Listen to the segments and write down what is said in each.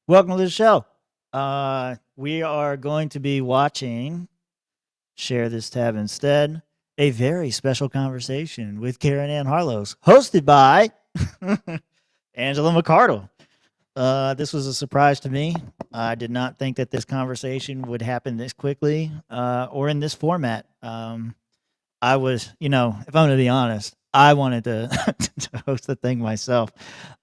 Welcome to the show. We are going to be watching, share this tab instead, a very special conversation with Caryn and Harlos, hosted by Angela McArdle. This was a surprise to me. I did not think that this conversation would happen this quickly or in this format. I was, if I'm going to be honest, I wanted to, to host the thing myself,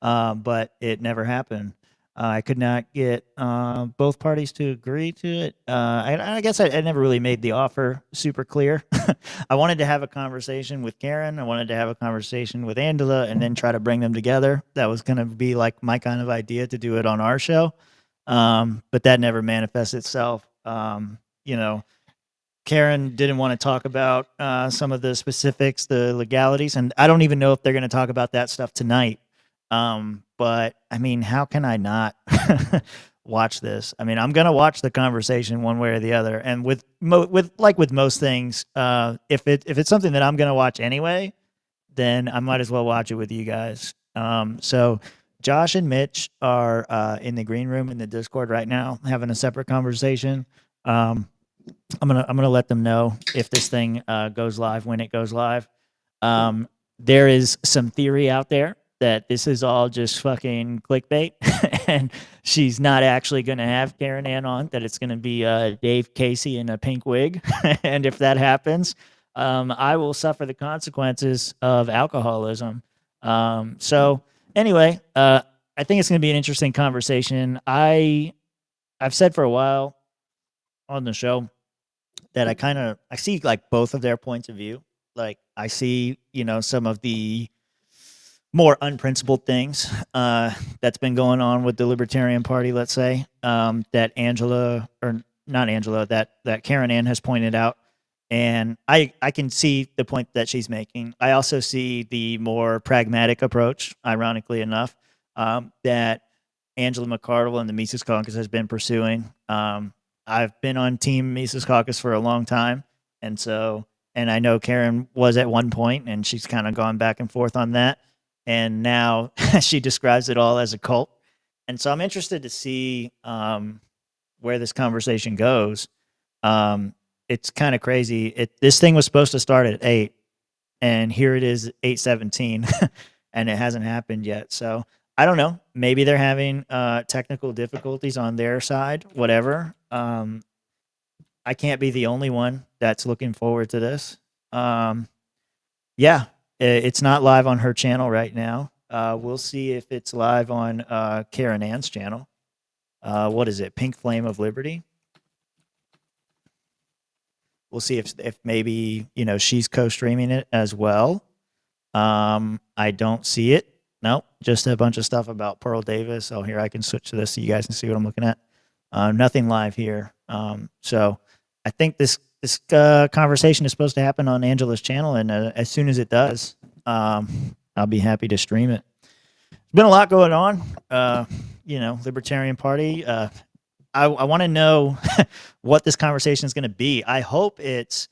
but it never happened. I could not get both parties to agree to it. I guess I never really made the offer super clear. I wanted to have a conversation with Caryn. I wanted to have a conversation with Angela and then try to bring them together. That was going to be like my kind of idea to do it on our show. But that never manifests itself. Caryn didn't want to talk about some of the specifics, the legalities, and I don't even know if they're going to talk about that stuff tonight. But I mean, how can I not watch this? I mean, I'm gonna watch the conversation one way or the other. And with most things, if it's something that I'm gonna watch anyway, then I might as well watch it with you guys. So Josh and Mitch are in the green room in the Discord right now, having a separate conversation. I'm gonna let them know if this thing goes live when it goes live. There is some theory out there that this is all just fucking clickbait and she's not actually going to have Caryn Ann on, that it's going to be Dave Casey in a pink wig. And if that happens, I will suffer the consequences of alcoholism. So anyway, I think it's going to be an interesting conversation. I've said for a while on the show that I see like both of their points of view. Like I see, some of the more unprincipled things that's been going on with the Libertarian Party, let's say, that Angela, or not Angela, that Caryn Ann has pointed out. And I can see the point that she's making. I also see the more pragmatic approach, ironically enough, that Angela McArdle and the Mises Caucus has been pursuing. I've been on Team Mises Caucus for a long time. And I know Caryn was at one point, and she's kind of gone back and forth on that. And now she describes it all as a cult. And so I'm interested to see where this conversation goes. It's kind of crazy. This thing was supposed to start at 8, and here it is 8:17, and it hasn't happened yet. So I don't know. Maybe they're having technical difficulties on their side, whatever. I can't be the only one that's looking forward to this. Yeah. It's not live on her channel right now. We'll see if it's live on Caryn Ann's channel. What is it? Pink Flame of Liberty. We'll see if maybe she's co-streaming it as well. I don't see it. No, just a bunch of stuff about Pearl Davis. Oh, here I can switch to this so you guys can see what I'm looking at. Nothing live here. So I think this conversation is supposed to happen on Angela's channel, and as soon as it does, I'll be happy to stream it. There's been a lot going on, Libertarian Party. I want to know what this conversation is going to be. I hope it's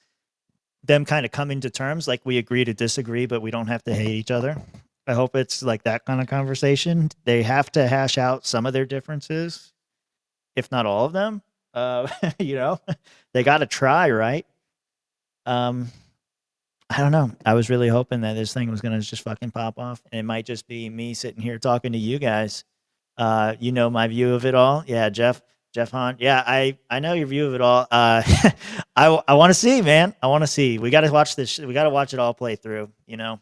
them kind of coming to terms, like we agree to disagree, but we don't have to hate each other. I hope it's like that kind of conversation. They have to hash out some of their differences, if not all of them. They got to try, right? I don't know. I was really hoping that this thing was going to just fucking pop off, and it might just be me sitting here talking to you guys. My view of it all. Yeah, Jeff Hunt. Yeah, I know your view of it all. I want to see, man. I want to see. We got to watch this. We got to watch it all play through. The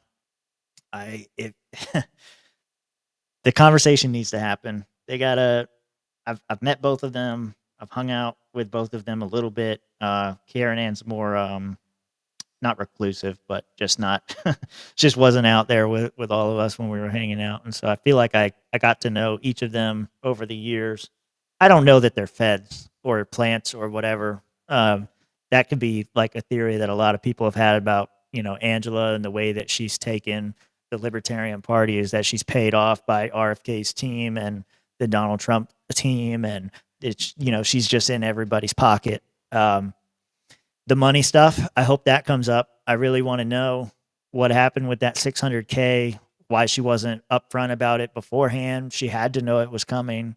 conversation needs to happen. They gotta. I've met both of them. I've hung out with both of them a little bit. Caryn Ann's more not reclusive, but just not just wasn't out there with all of us when we were hanging out. And so I feel like I got to know each of them over the years. I don't know that they're feds or plants or whatever. That could be like a theory that a lot of people have had about, Angela and the way that she's taken the Libertarian Party, is that she's paid off by RFK's team and the Donald Trump team, and it's, she's just in everybody's pocket. The money stuff, I hope that comes up. I really want to know what happened with that $600K, why she wasn't upfront about it beforehand. She had to know it was coming.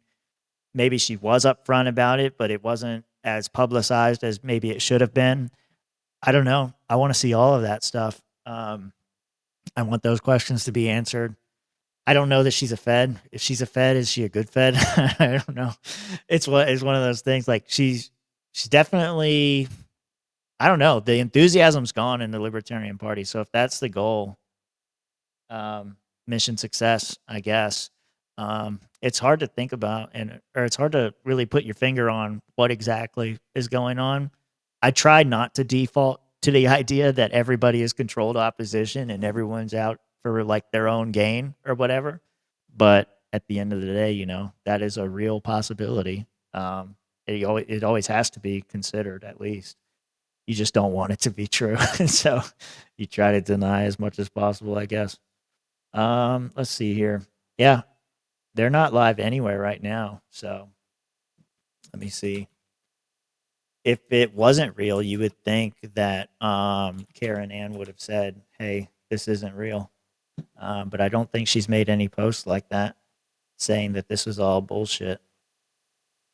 maybe she was upfront about it, but it wasn't as publicized as maybe it should have been. I don't know. I want to see all of that stuff. I want those questions to be answered. I don't know that she's a Fed. If she's a Fed, is she a good Fed? I don't know. It's one of those things. Like she's definitely. I don't know. The enthusiasm's gone in the Libertarian Party. So if that's the goal, mission success, I guess. It's hard to think about, or it's hard to really put your finger on what exactly is going on. I try not to default to the idea that everybody is controlled opposition and everyone's out for like their own gain or whatever. But at the end of the day, you know, that is a real possibility. It always has to be considered, at least. You just don't want it to be true. So you try to deny as much as possible, I guess. Let's see here. Yeah, they're not live anywhere right now. So let me see. If it wasn't real, you would think that Caryn Ann would have said, hey, this isn't real. But I don't think she's made any posts like that saying that this was all bullshit.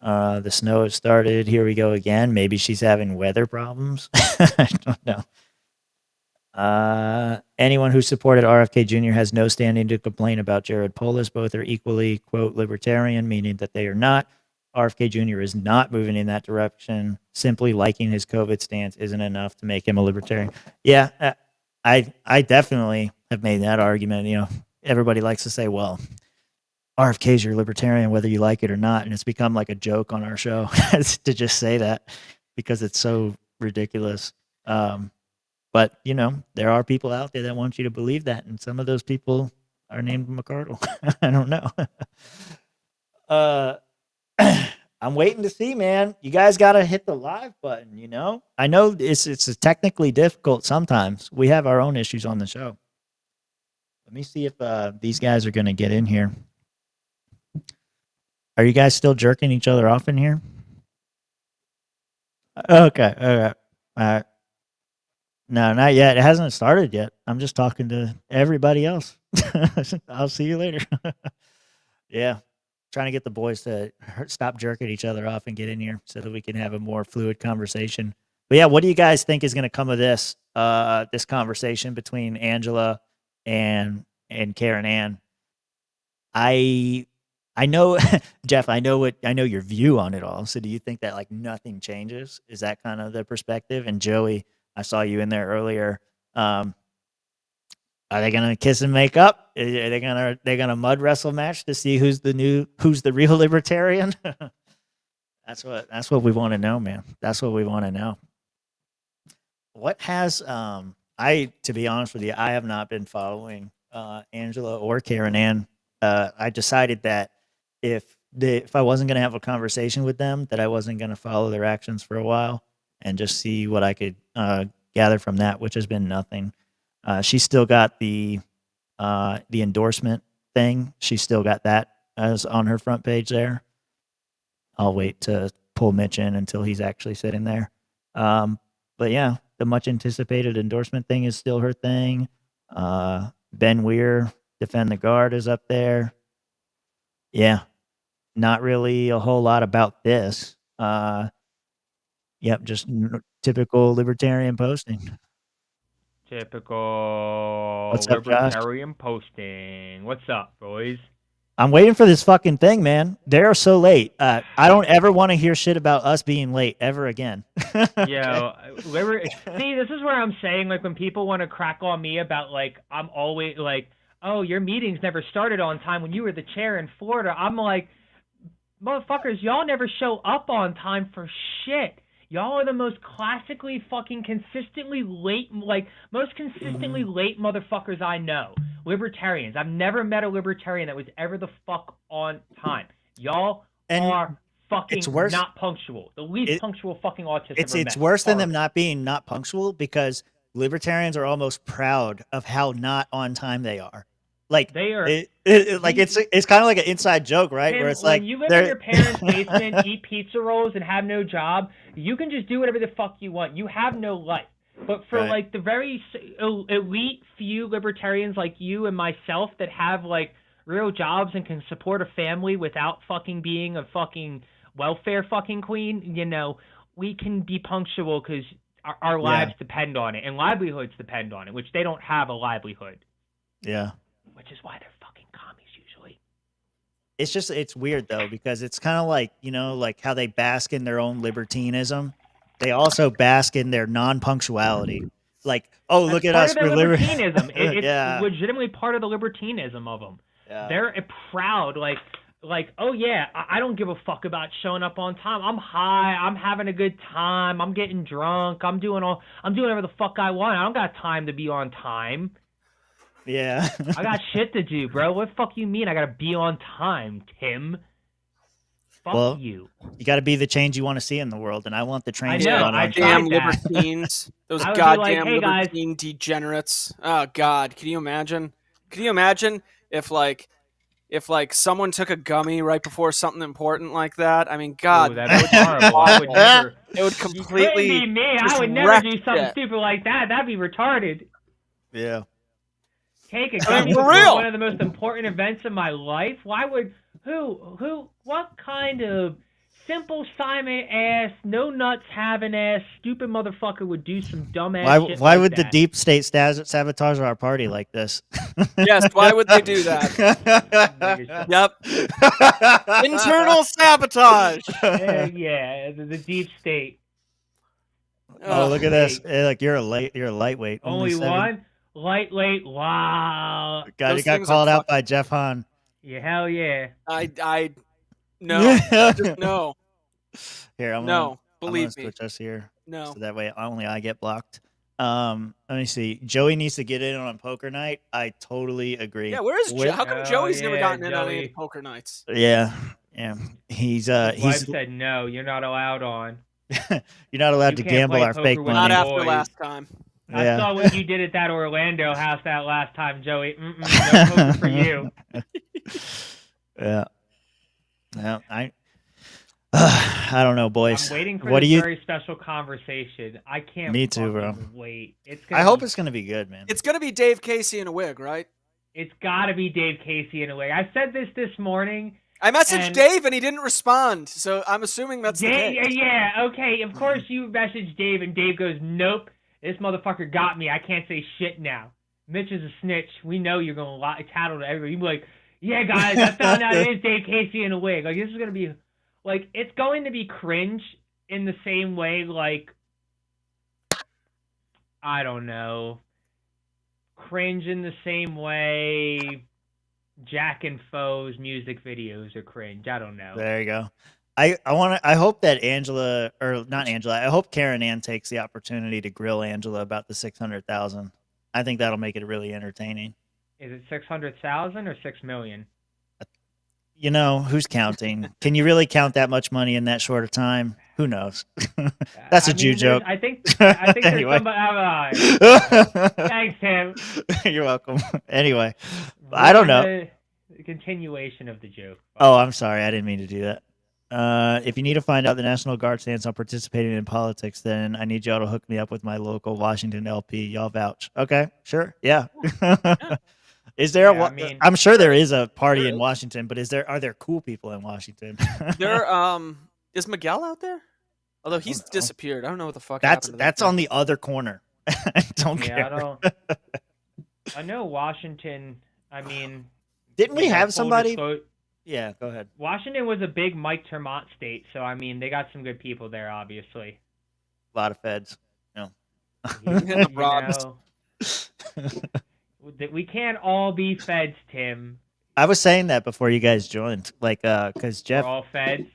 The snow has started. Here we go again. Maybe she's having weather problems. I don't know. Anyone who supported RFK Jr. has no standing to complain about Jared Polis. Both are equally, quote, libertarian, meaning that they are not. RFK Jr. is not moving in that direction. Simply liking his COVID stance isn't enough to make him a libertarian. Yeah, I definitely have made that argument. You know, everybody likes to say, well, RFK's your libertarian, whether you like it or not. And it's become like a joke on our show to just say that because it's so ridiculous. But, you know, there are people out there that want you to believe that. And some of those people are named McArdle. I don't know. I'm waiting to see, man. You guys got to hit the live button, you know? I know it's technically difficult sometimes. We have our own issues on the show. Let me see if these guys are going to get in here. Are you guys still jerking each other off in here? Okay. All right. All right. No, not yet. It hasn't started yet. I'm just talking to everybody else. I'll see you later. Yeah. Trying to get the boys to stop jerking each other off and get in here so that we can have a more fluid conversation. But yeah, what do you guys think is going to come of this this conversation between Angela and Caryn Ann? I know, Jeff, I know your view on it all. So do you think that like nothing changes? Is that kind of the perspective? And Joey, I saw you in there earlier. Are they gonna kiss and make up? Are they gonna mud wrestle match to see who's the real libertarian? That's what we want to know, man. That's what we want to know. What has to be honest with you, I have not been following Angela or Caryn Ann. I decided that if I wasn't gonna have a conversation with them, that I wasn't gonna follow their actions for a while and just see what I could gather from that, which has been nothing. She's still got the endorsement thing. She's still got that as on her front page there. I'll wait to pull Mitch in until he's actually sitting there. But yeah, the much anticipated endorsement thing is still her thing. Ben Weir, Defend the Guard, is up there. Yeah, not really a whole lot about this. Yep, just typical libertarian posting. Typical What's up, libertarian posting. What's up, boys? I'm waiting for this fucking thing, man. They're so late. I don't ever want to hear shit about us being late ever again. Yo, see, this is where I'm saying, like, when people want to crack on me about, like, I'm always, like, oh, your meetings never started on time when you were the chair in Florida. I'm like, motherfuckers, y'all never show up on time for shit. Y'all are the most classically fucking consistently late, like, most consistently late motherfuckers I know. Libertarians. I've never met a libertarian that was ever the fuck on time. Y'all are fucking not punctual. The least punctual fucking autist I've ever met. It's worse than them not being not punctual because libertarians are almost proud of how not on time they are. Like they are, it's kind of like an inside joke, right? Tim, where it's when like you live in your parents' basement, eat pizza rolls, and have no job, you can just do whatever the fuck you want. You have no life. But for like the very elite few libertarians like you and myself that have like real jobs and can support a family without fucking being a fucking welfare fucking queen, we can be punctual because our lives depend on it and livelihoods depend on it, which they don't have a livelihood. Yeah. Which is why they're fucking commies usually. It's weird though, because it's kind of like, like how they bask in their own libertinism. They also bask in their non-punctuality. Like, oh, That's look at part us. of their We're libertinism. It's yeah. legitimately part of the libertinism of them. Yeah. They're a proud, like, oh yeah, I don't give a fuck about showing up on time. I'm high. I'm having a good time. I'm getting drunk. I'm doing whatever the fuck I want. I don't got time to be on time. Yeah. I got shit to do, bro. What the fuck you mean I gotta be on time, Tim? Fuck you. You got to be the change you want to see in the world, and I want the train. Damn libertines. Those goddamn libertine degenerates. Oh God, can you imagine? Can you imagine if someone took a gummy right before something important like that? I mean, God, that'd be horrible. I would never. It would completely. You couldn't be me. I would never do something stupid like that. That'd be retarded. Yeah. Take a gummy for one of the most important events of my life. Why would what kind of simple Simon ass, no nuts having ass, stupid motherfucker would do some dumb ass shit why like would that? the deep state sabotage our party like this? Yes, why would they do that? Yep. Internal sabotage. Yeah, the deep state. Oh, look at this. Hey, like you're a lightweight. Only one? Lightweight. Wow. God, you got called out by Jeff Hahn. Yeah, hell yeah. No. Just no. Here, I'm gonna switch us here. No. So that way only I get blocked. Let me see. Joey needs to get in on poker night. I totally agree. Yeah, where is Joey? How come Joey's never gotten in on any poker nights? Yeah. He's wife said no, you're not allowed on. You're not allowed to gamble our fake money. Not after last time. I saw what you did at that Orlando house that last time, Joey. No poker for you. Yeah. I don't know, boys. I'm waiting for this very special conversation. I can't. Me too, bro. Wait. I hope it's gonna be good, man. It's gonna be Dave Casey in a wig, right? It's gotta be Dave Casey in a wig. I said this morning. I messaged Dave and he didn't respond, so I'm assuming that's the case. Yeah, okay. Of course you messaged Dave and Dave goes, nope. This motherfucker got me. I can't say shit now. Mitch is a snitch. We know you're gonna lie, tattle to everybody. You'd be like, yeah, guys, I found out it is Dave Casey in a wig. Like, this is gonna be. Like, it's going to be cringe in the same way, like, I don't know. Cringe in the same way Jack and Foe's music videos are cringe. I don't know. There you go. I hope that I hope Caryn Ann takes the opportunity to grill Angela about the 600,000. I think that'll make it really entertaining. Is it 600,000 or 6 million? Who's counting? Can you really count that much money in that short a time? Who knows? That's a Jew joke. I think anyway. There's somebody. Thanks, Tim. You're welcome. Anyway, I don't know. The continuation of the joke. Oh, I'm sorry. I didn't mean to do that. If you need to find out the National Guard stance on participating in politics, then I need y'all to hook me up with my local Washington LP. Y'all vouch. Okay, sure. Yeah. Is there I'm sure there is a party in Washington, but are there cool people in Washington? Is Miguel out there? Although he's disappeared. I don't know what the fuck happened. That's on the other corner. I don't care. I know Washington, didn't we have somebody? Yeah, go ahead. Washington was a big Mike Termont state, so they got some good people there, obviously. A lot of feds. We can't all be feds, Tim. I was saying that before you guys joined, because Jeff. We're all feds.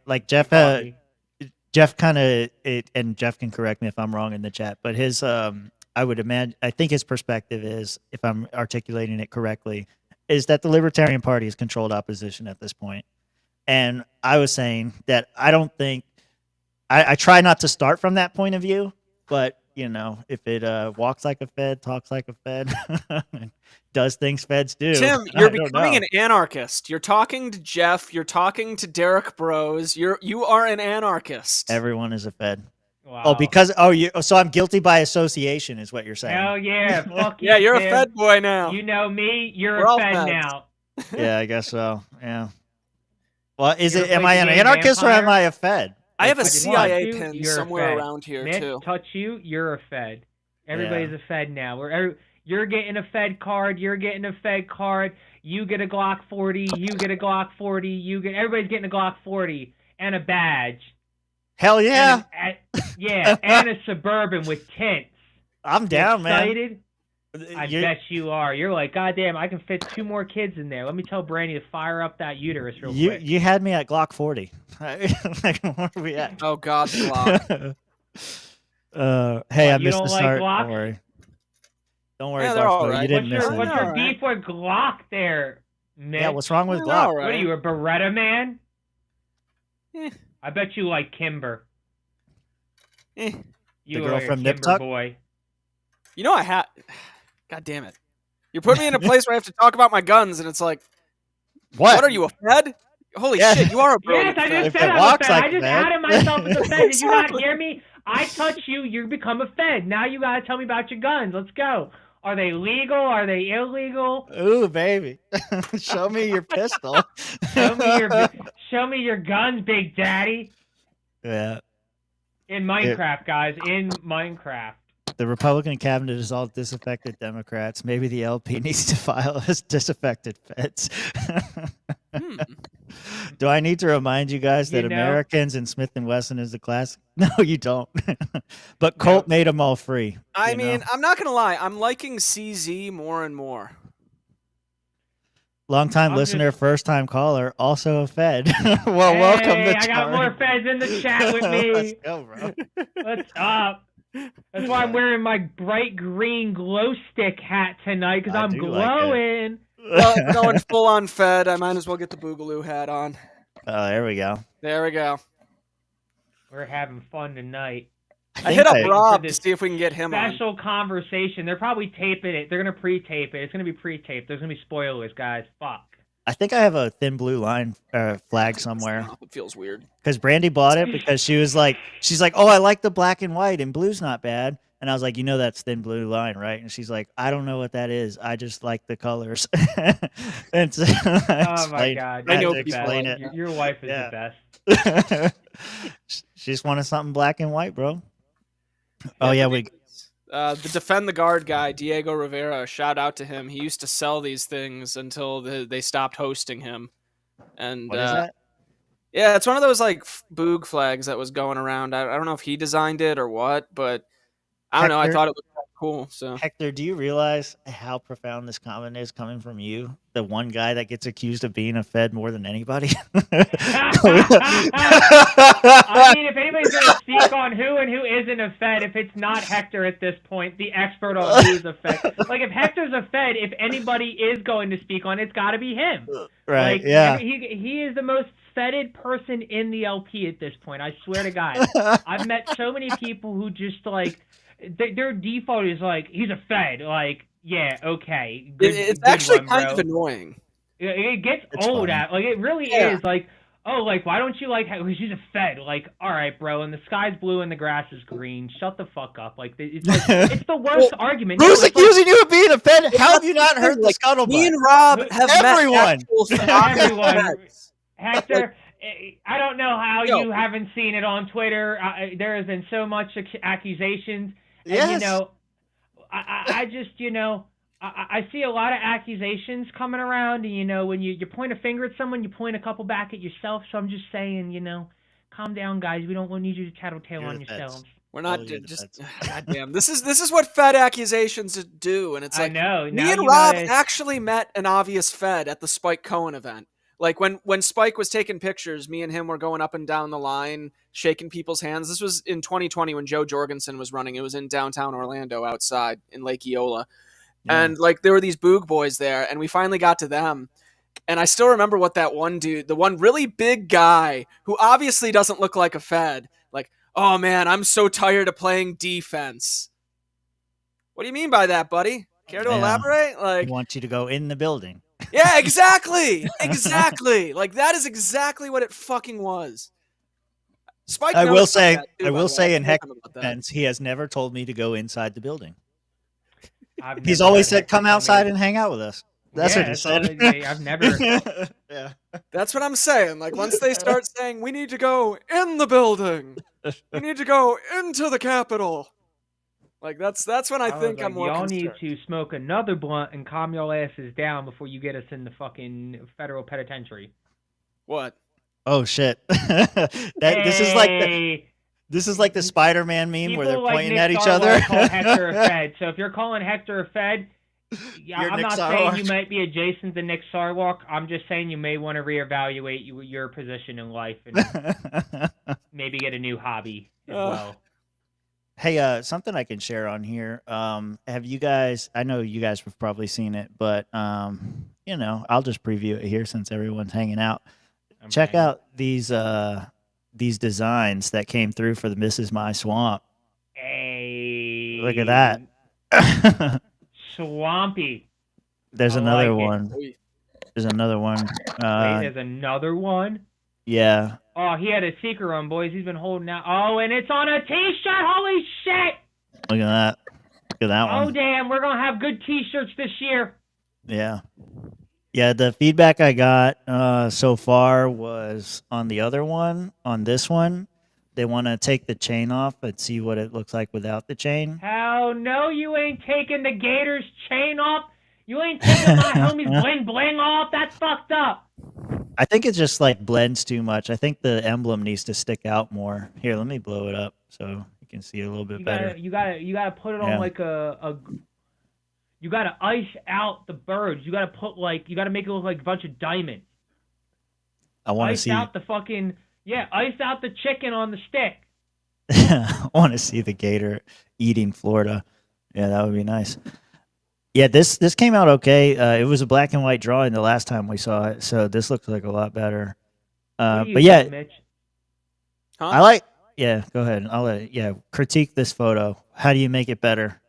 Like Jeff. Jeff kind of, and Jeff can correct me if I'm wrong in the chat, but his, I think his perspective is, if I'm articulating it correctly, is that the Libertarian Party is controlled opposition at this point. And I was saying that I don't think, I try not to start from that point of view, but if it walks like a Fed, talks like a Fed, does things Feds do. Tim, you're becoming an anarchist. You're talking to Jeff. You're talking to Derek Bros. You are an anarchist. Everyone is a Fed. Wow. Oh, because so I'm guilty by association, is what you're saying? Hell yeah, fuck you. Yeah, you're Tim. a Fed boy now. You know me. You're We're a all Fed Feds. now. Yeah, I guess so. Yeah. Well, am I I an anarchist or am I a Fed? I have a Touch CIA you, pin you're a somewhere Fed. around here Mitch, too. touch you, you're a Fed. Everybody's a Fed now. You're getting a Fed card. You're getting a Fed card. You get a Glock 40. You get a Glock 40. Everybody's getting a Glock 40 and a badge. Hell yeah. And a Suburban with tints. I'm down, excited? Man. I bet you are. You're like, goddamn, I can fit 2 more kids in there. Let me tell Brandy to fire up that uterus real quick. You had me at Glock 40. Like, where are we at? Oh God, Glock. Hey, I missed don't the like start. Glock? Don't worry. Don't worry, Yeah, they're Glock all 40. right. You didn't miss What's it. your beef with Glock there, Mitch? Yeah, what's wrong with They're Glock? all right. What are you, a Beretta man? Eh. I bet you like Kimber. Eh. You The girl are from a Nip Kimber Tuck? boy. You know I had. God damn it! You put me in a place where I have to talk about my guns, and it's like, what are you, a Fed? Holy shit, you are a bro. Yes, I just If said it I'm a walks Fed. like I just that. added myself as a Fed. Did you not Exactly. hear me? I touch you, you become a Fed. Now you gotta tell me about your guns. Let's go. Are they legal? Are they illegal? Ooh, baby. Show me your pistol. Show me your guns, Big Daddy. Yeah. In Minecraft, guys. In Minecraft. The Republican cabinet is all disaffected Democrats. Maybe the LP needs to file as disaffected Feds. Do I need to remind you guys that Americans and Smith & Wesson is the class? No, you don't. But Colt made them all free. I mean, I'm not going to lie. I'm liking CZ more and more. Long-time listener, first-time caller, also a Fed. Well, welcome to I got more Feds in the chat with me. Let's go, bro. What's up? That's why I'm wearing my bright green glow stick hat tonight, because I'm glowing. Well, going full on Fed, I might as well get the Boogaloo hat on. Oh, there we go. There we go. We're having fun tonight. I hit up Rob to see if we can get him on. Special conversation. They're probably taping it. They're going to pre-tape it. It's going to be pre-taped. There's going to be spoilers, guys. Fuck. I think I have a thin blue line flag somewhere. It feels weird. Because Brandy bought it because she's like, oh, I like the black and white and blue's not bad. And I was like, you know, that's thin blue line, right? And she's like, I don't know what that is. I just like the colors. And so oh my God. I know explain it. Your wife is the best. She just wanted something black and white, bro. Oh yeah, the Defend the Guard guy, Diego Rivera, shout out to him. He used to sell these things until they stopped hosting him. And what is that? Yeah, it's one of those like boog flags that was going around. I don't know if he designed it or what, but I don't know. I thought it looked cool. So Hector, do you realize how profound this comment is coming from you? The one guy that gets accused of being a Fed more than anybody. I mean, if anybody's going to speak on who and who isn't a Fed, if it's not Hector at this point, the expert on who's a Fed. Like, if Hector's a Fed, if anybody is going to speak on it, it's got to be him. Right, like, yeah. He is the most Feded person in the LP at this point. I swear to God. I've met so many people who just, like, their default is, like, he's a Fed. Like, yeah, okay. It's actually kind of annoying. It gets old at, like, it really is, like, oh, like, why don't you like, she's a Fed. Like, all right, bro, and the sky's blue and the grass is green. Shut the fuck up. Like, it's the worst argument. Who's accusing you of being a Fed? How have you not heard the scuttlebutt? Me and Rob have everyone. Everyone. Hector, I don't know how you haven't seen it on Twitter. There has been so much accusations. And, you know, I just, you know, I see a lot of accusations coming around, and, you know, when you point a finger at someone, you point a couple back at yourself. So I'm just saying, you know, calm down, guys. We don't need you to tattletale on yourselves. We're not just goddamn. This is what Fed accusations do, and it's like, I know. Me and Rob actually met an obvious Fed at the Spike Cohen event. Like when Spike was taking pictures, me and him were going up and down the line, shaking people's hands. This was in 2020 when Joe Jorgensen was running. It was in downtown Orlando, outside in Lake Eola. Yeah. And like there were these Boog boys there, and we finally got to them. And I still remember what that one dude, the one really big guy who obviously doesn't look like a Fed, like, oh man, I'm so tired of playing defense. What do you mean by that, buddy? Care to elaborate? Like, I want you to go in the building. Yeah, exactly. Exactly. Like that is exactly what it fucking was. Spike I will knows about say, that, too, I by will the way. say, I in told Heck him about that. defense, he has never told me to go inside the building. I've He's never always heard said, Hector "Come tell me outside to- and hang out with us." That's Yeah, what he that's all- said. yeah, I've never. Yeah. That's what I'm saying. Like, once they start saying, we need to go in the building, we need to go into the Capitol. Like, that's when I was think like, I'm more y'all concerned. need to smoke another blunt and calm your asses down before you get us in the fucking federal penitentiary. What? Oh shit! This is like the Spider-Man meme where they're People like pointing Nick at each Sarwark other. call Hector a Fed. So if you're calling Hector a Fed, You're I'm Nick not saying you Sarwark. might be adjacent to Nick Sarwark. I'm just saying you may want to reevaluate your position in life and maybe get a new hobby as well. Hey, something I can share on here. Have you guys? I know you guys have probably seen it, but I'll just preview it here since everyone's hanging out. Check out these designs that came through for the Mrs. My Swamp. Hey, Look at that. Swampy. There's I another like it. one. There's another one. Wait, there's another one. Yeah. Oh, he had a secret run, boys. He's been holding out. Oh, and it's on a T-shirt. Holy shit! Look at that. Look at that one. Oh, damn. We're gonna have good T-shirts this year. Yeah. Yeah, the feedback I got so far was on the other one. On this one, they want to take the chain off and see what it looks like without the chain. Hell no, you ain't taking the Gators chain off. You ain't taking my homie's bling bling off. That's fucked up. I think it just like blends too much. I think the emblem needs to stick out more. Here, let me blow it up so you can see it a little bit better. You gotta put it on like a. You gotta ice out the birds. You gotta make it look like a bunch of diamonds. I want to see. Ice out the fucking ice out the chicken on the stick. I want to see the gator eating Florida. Yeah, that would be nice. Yeah, this came out okay. It was a black and white drawing the last time we saw it, so this looks like a lot better. But yeah, Mitch? Huh? I like. Yeah, go ahead. I'll critique this photo. How do you make it better?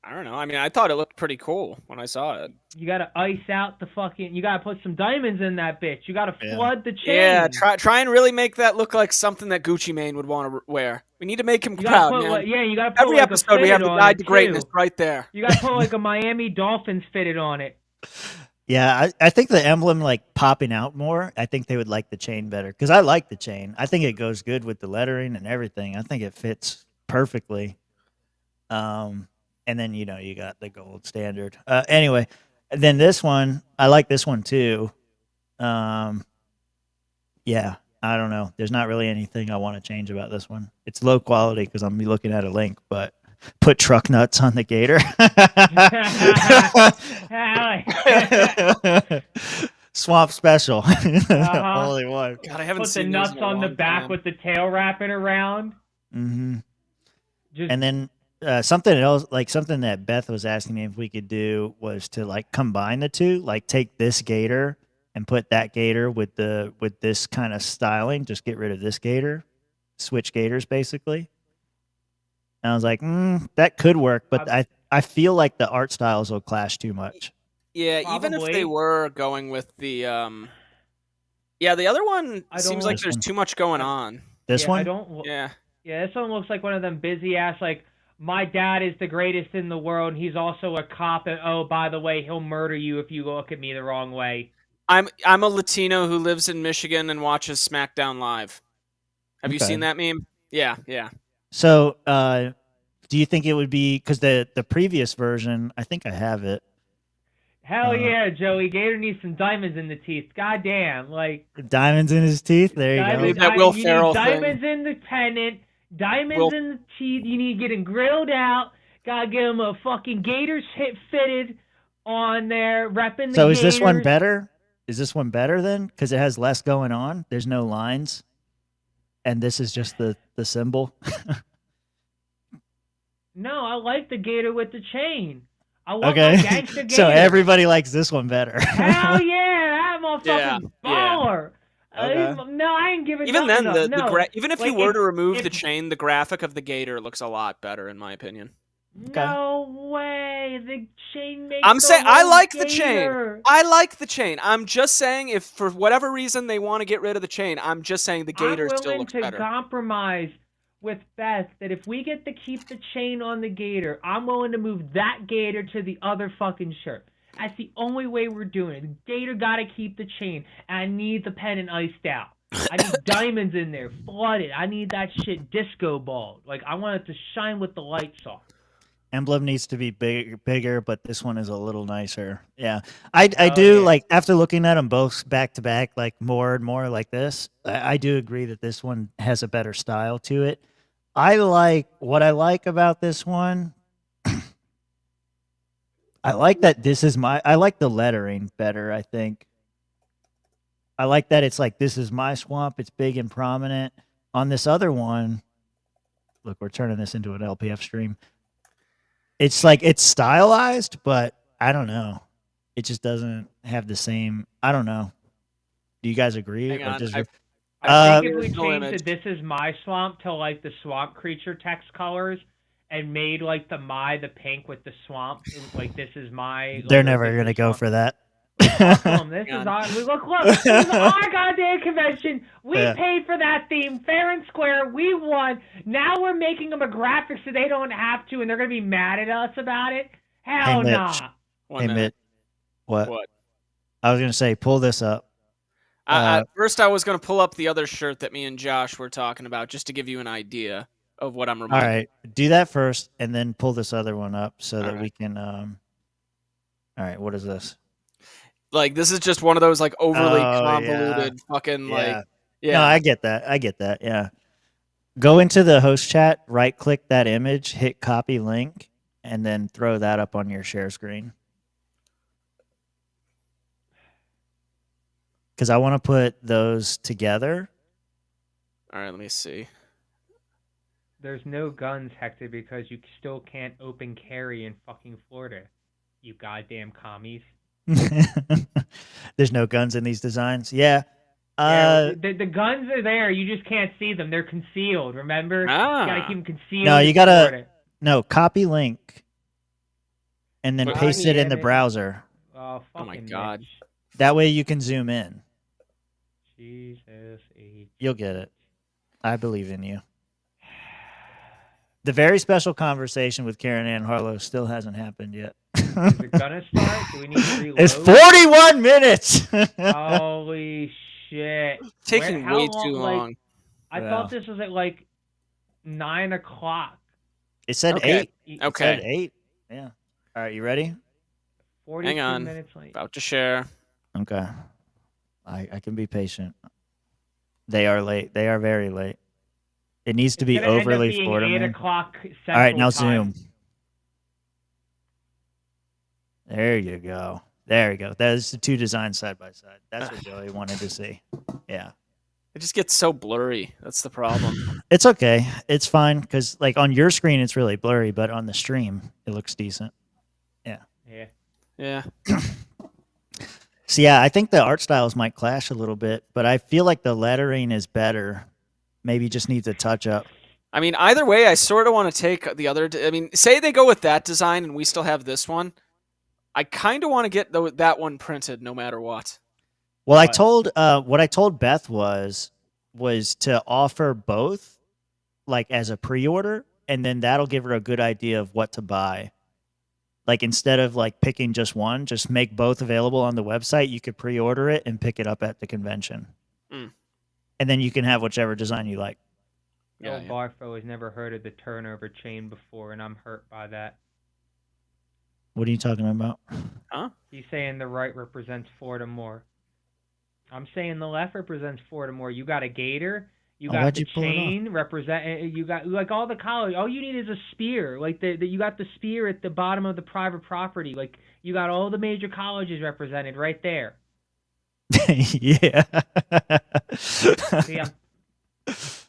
I don't know. I mean, I thought it looked pretty cool when I saw it. You gotta ice out the fucking. You gotta put some diamonds in that bitch. You gotta flood the chain. Yeah, try and really make that look like something that Gucci Mane would want to wear. We need to make him proud, man. You gotta put every episode we have the guide to greatness right there. You gotta put like a Miami Dolphins fitted on it. Yeah, I think the emblem like popping out more. I think they would like the chain better because I like the chain. I think it goes good with the lettering and everything. I think it fits perfectly. And then you got the gold standard. Anyway, then this one, I like this one too. Yeah, I don't know. There's not really anything I want to change about this one. It's low quality because I'm looking at a link, but put truck nuts on the gator. Swamp special. Only one. God, I haven't put seen the nuts on the back time. with the tail wrapping around. Mm-hmm. And then something else, like something that Beth was asking me if we could do was to like combine the two, like take this gator and put that gator with this kind of styling. Just get rid of this gator, switch gators basically. And I was like, that could work, but I feel like the art styles will clash too much. Yeah, even if they were going with the the other one seems like there's too much going on. This one? Yeah, this one looks like one of them busy ass like. My dad is the greatest in the world, and he's also a cop. And oh, by the way, he'll murder you if you look at me the wrong way. I'm a Latino who lives in Michigan and watches SmackDown Live. Have you seen that meme? Yeah. So, do you think it would be because the previous version? I think I have it. Hell yeah, Joey Gator needs some diamonds in the teeth. Goddamn, like diamonds in his teeth. There you go. That Will Ferrell thing. Diamonds in the pennant. Diamonds in the teeth. You need to get him grilled out. Gotta get him a fucking Gators fitted on there, repping the So Gators. Is this one better? Is this one better then? Because it has less going on. There's no lines. And this is just the symbol. No, I like the Gator with the chain. I want my gangster Gator. So everybody likes this one better. Hell yeah, that motherfucking baller. Okay. No, I ain't giving. Even then, no. even if you were to remove the chain, the graphic of the gator looks a lot better, in my opinion. No way. The chain makes. I'm saying I like the gator. chain. I like the chain. I'm just saying if for whatever reason they want to get rid of the chain, I'm just saying the gator still looks better. I'm willing to compromise with Beth that if we get to keep the chain on the gator, I'm willing to move that gator to the other fucking shirt. That's the only way we're doing it. The gator got to keep the chain, and I need the pennant iced out. I need diamonds in there, flooded. I need that shit disco balled. Like, I want it to shine with the lights off. Emblem needs to be bigger, but this one is a little nicer. Yeah, I do like after looking at them both back to back, like more and more like this. I do agree that this one has a better style to it. I like about this one. I like that I like the lettering better, I think. I like that it's like, this is my swamp. It's big and prominent. On this other one, look, we're turning this into an LPF stream. It's like, it's stylized, but I don't know. It just doesn't have the same, I don't know. Do you guys agree? Hang on. I think if we changed the "This is my swamp" to like the swamp creature text colors and made like the pink with the swamp, like "This is my." They're never going to go for that. This is our, look, this is our goddamn convention. We paid for that theme fair and square. We won. Now we're making them a graphic so they don't have to, and they're going to be mad at us about it. Hell no. Hey, Mitch. What? I was going to say, pull this up. First, I was going to pull up the other shirt that me and Josh were talking about, just to give you an idea of what I'm reminded. All right, do that first, and then pull this other one up so that we can. All right, what is this? Like, this is just one of those like overly convoluted fucking like. Yeah. No, I get that. Yeah. Go into the host chat, right click that image, hit copy link, and then throw that up on your share screen. Because I want to put those together. All right, let me see. There's no guns, Hector, because you still can't open carry in fucking Florida. You goddamn commies. There's no guns in these designs. Yeah. The guns are there. You just can't see them. They're concealed, remember? You got to keep them concealed. No, you got to... No, copy link. And then paste it in the browser. Oh my God. Mitch. That way you can zoom in. Jesus H. You'll get it. I believe in you. The very special conversation with Caryn and Harlos still hasn't happened yet. Is it gonna start? Do we need to reload? It's 41 minutes! Holy shit. Taking way too long. I thought this was at like 9 o'clock. It said 8. Okay. It said 8. Yeah. All right, you ready? 42 minutes late. About to share. Okay. I can be patient. They are late. They are very late. It needs to be overly Florida. 8 o'clock Central All right, now time. zoom. There you go. There you go. That's the two designs side by side. That's what Joey wanted to see. Yeah. It just gets so blurry. That's the problem. It's okay. It's fine because, like, on your screen, it's really blurry, but on the stream, it looks decent. Yeah. Yeah. So, yeah, I think the art styles might clash a little bit, but I feel like the lettering is better. Maybe just needs a touch up. I mean, either way, I sort of want to take the other. I mean, say they go with that design and we still have this one. I kind of want to get that one printed no matter what. Well, what I told Beth was to offer both, like as a pre-order, and then that'll give her a good idea of what to buy. Like instead of like picking just one, just make both available on the website. You could pre-order it and pick it up at the convention, and then you can have whichever design you like. Yeah, Barfo has never heard of the turnover chain before, and I'm hurt by that. What are you talking about? Huh? He's saying the right represents Florida more. I'm saying the left represents Florida more. You got a gator. You got the chain represent. You got like all the college. All you need is a spear. Like you got the spear at the bottom of the private property. Like you got all the major colleges represented right there. Yeah. Yeah.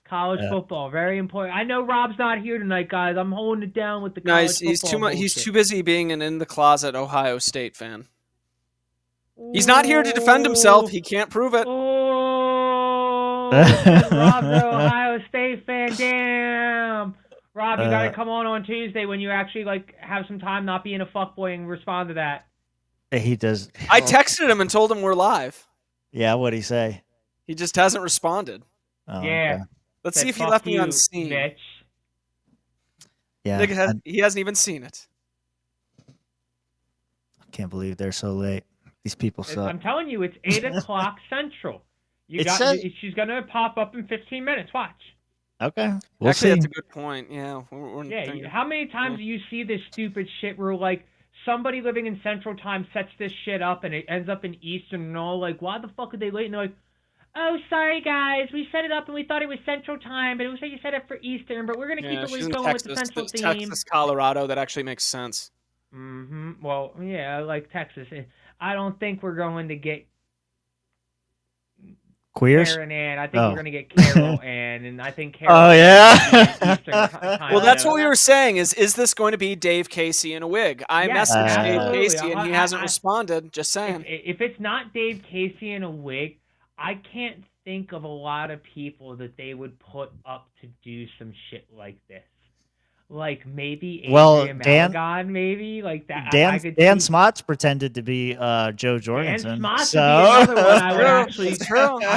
College football, very important. I know Rob's not here tonight, guys. I'm holding it down with the college football. He's too busy being an in the closet Ohio State fan. He's not here to defend himself. He can't prove it. Oh, Rob's an Ohio State fan. Damn. Rob, you gotta come on Tuesday when you actually like have some time, not being a fuckboy, and respond to that. He does. I texted him and told him we're live. Yeah, what'd he say? He just hasn't responded. Oh, Yeah. okay. Let's see if he left me unseen. Bitch. Yeah, he hasn't even seen it. I can't believe they're so late. These people suck. I'm telling you, it's 8 o'clock Central. She's gonna pop up in 15 minutes. Watch. Okay, we'll Actually, see. that's a good point. Yeah. How many times do you see this stupid shit where like somebody living in Central Time sets this shit up and it ends up in Eastern and all like, why the fuck are they late? And they're like, oh, sorry guys, we set it up and we thought it was Central Time, but it looks like you set it for Eastern, but we're gonna keep it going with the Central theme. Texas, Colorado, that actually makes sense. Well, yeah, like Texas. I don't think we're going to get Queers? Caryn Ann. I think we're gonna get Carol Ann, and I think Carol. Oh yeah. Well, that's what we were saying. Is this going to be Dave Casey in a wig? I messaged Dave Casey and he hasn't responded. Just saying. If it's not Dave Casey in a wig, I can't think of a lot of people that they would put up to do some shit like this. Like maybe Adrian Malagon, maybe like that. Dan Smots pretended to be Joe Jorgensen. Dan Smots would be another one. I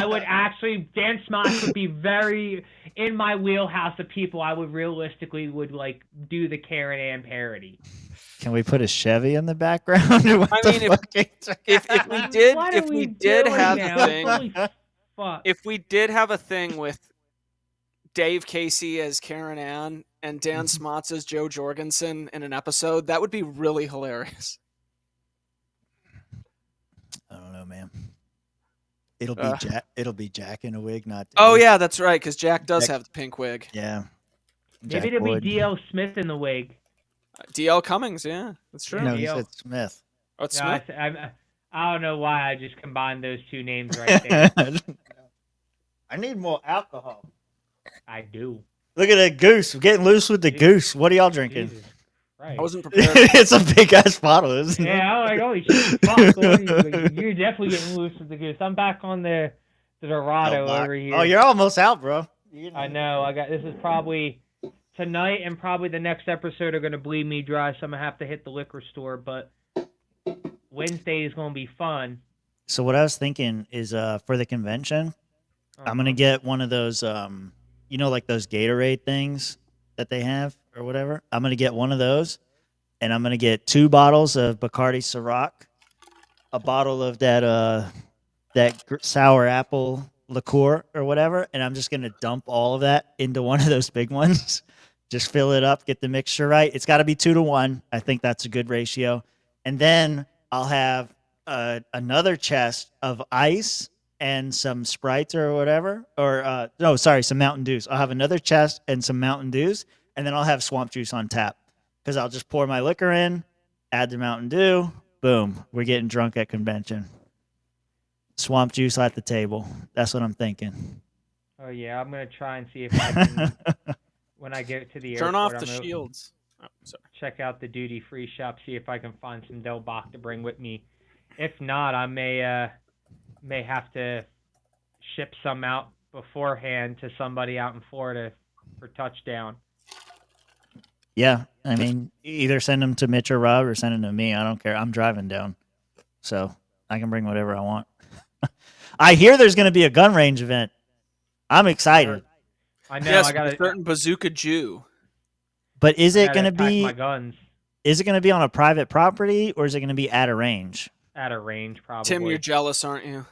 would actually. Dan Smots would be very in my wheelhouse of people. I would realistically like do the Caryn Ann parody. Can we put a Chevy in the background? If we did have a thing with Dave Casey as Caryn Ann and Dan Smots as Joe Jorgensen in an episode, that would be really hilarious. I don't know, man. It'll be Jack in a wig, not Dave. Oh yeah, that's right, because Jack does have the pink wig. Yeah. Maybe it'll be DL Smith in the wig. DL Cummings, yeah, that's true. No, he said Smith. Oh, it's Smith. I don't know why I just combined those two names right there. I need more alcohol. I do. Look at that goose. We're getting loose with the goose. What are y'all drinking? Right. I wasn't prepared. It's a big ass bottle, isn't it? Yeah, I'm like, holy shit. Fuck, you're definitely getting loose with the goose. I'm back on the Dorado over here. Oh, you're almost out, bro. I know. This is probably tonight, and probably the next episode are gonna bleed me dry, so I'm gonna have to hit the liquor store. But Wednesday is gonna be fun. So what I was thinking is, for the convention, I'm gonna get one of those, like those Gatorade things that they have or whatever. I'm gonna get one of those, and I'm gonna get 2 bottles of Bacardi Ciroc, a bottle of that sour apple liqueur or whatever, and I'm just gonna dump all of that into one of those big ones. Just fill it up, get the mixture right. It's got to be 2-to-1. I think that's a good ratio. And then I'll have another chest of ice and some Sprites or whatever. Some Mountain Dews. I'll have another chest and some Mountain Dews, and then I'll have swamp juice on tap because I'll just pour my liquor in, add the Mountain Dew, boom, we're getting drunk at convention. Swamp juice at the table. That's what I'm thinking. Oh, yeah, I'm going to try and see if I can... When I get to the airport, turn off the shields. Oh, sorry. Check out the duty-free shop, see if I can find some Del Bach to bring with me. If not, I may have to ship some out beforehand to somebody out in Florida for touchdown. Yeah, I mean, either send them to Mitch or Rob or send them to me. I don't care. I'm driving down, so I can bring whatever I want. I hear there's going to be a gun range event. I'm excited. I know. Yes, I got a certain Bazooka Jew. But is it going to be? My guns. Is it going to be on a private property or is it going to be at a range? At a range, probably. Tim, you're jealous, aren't you?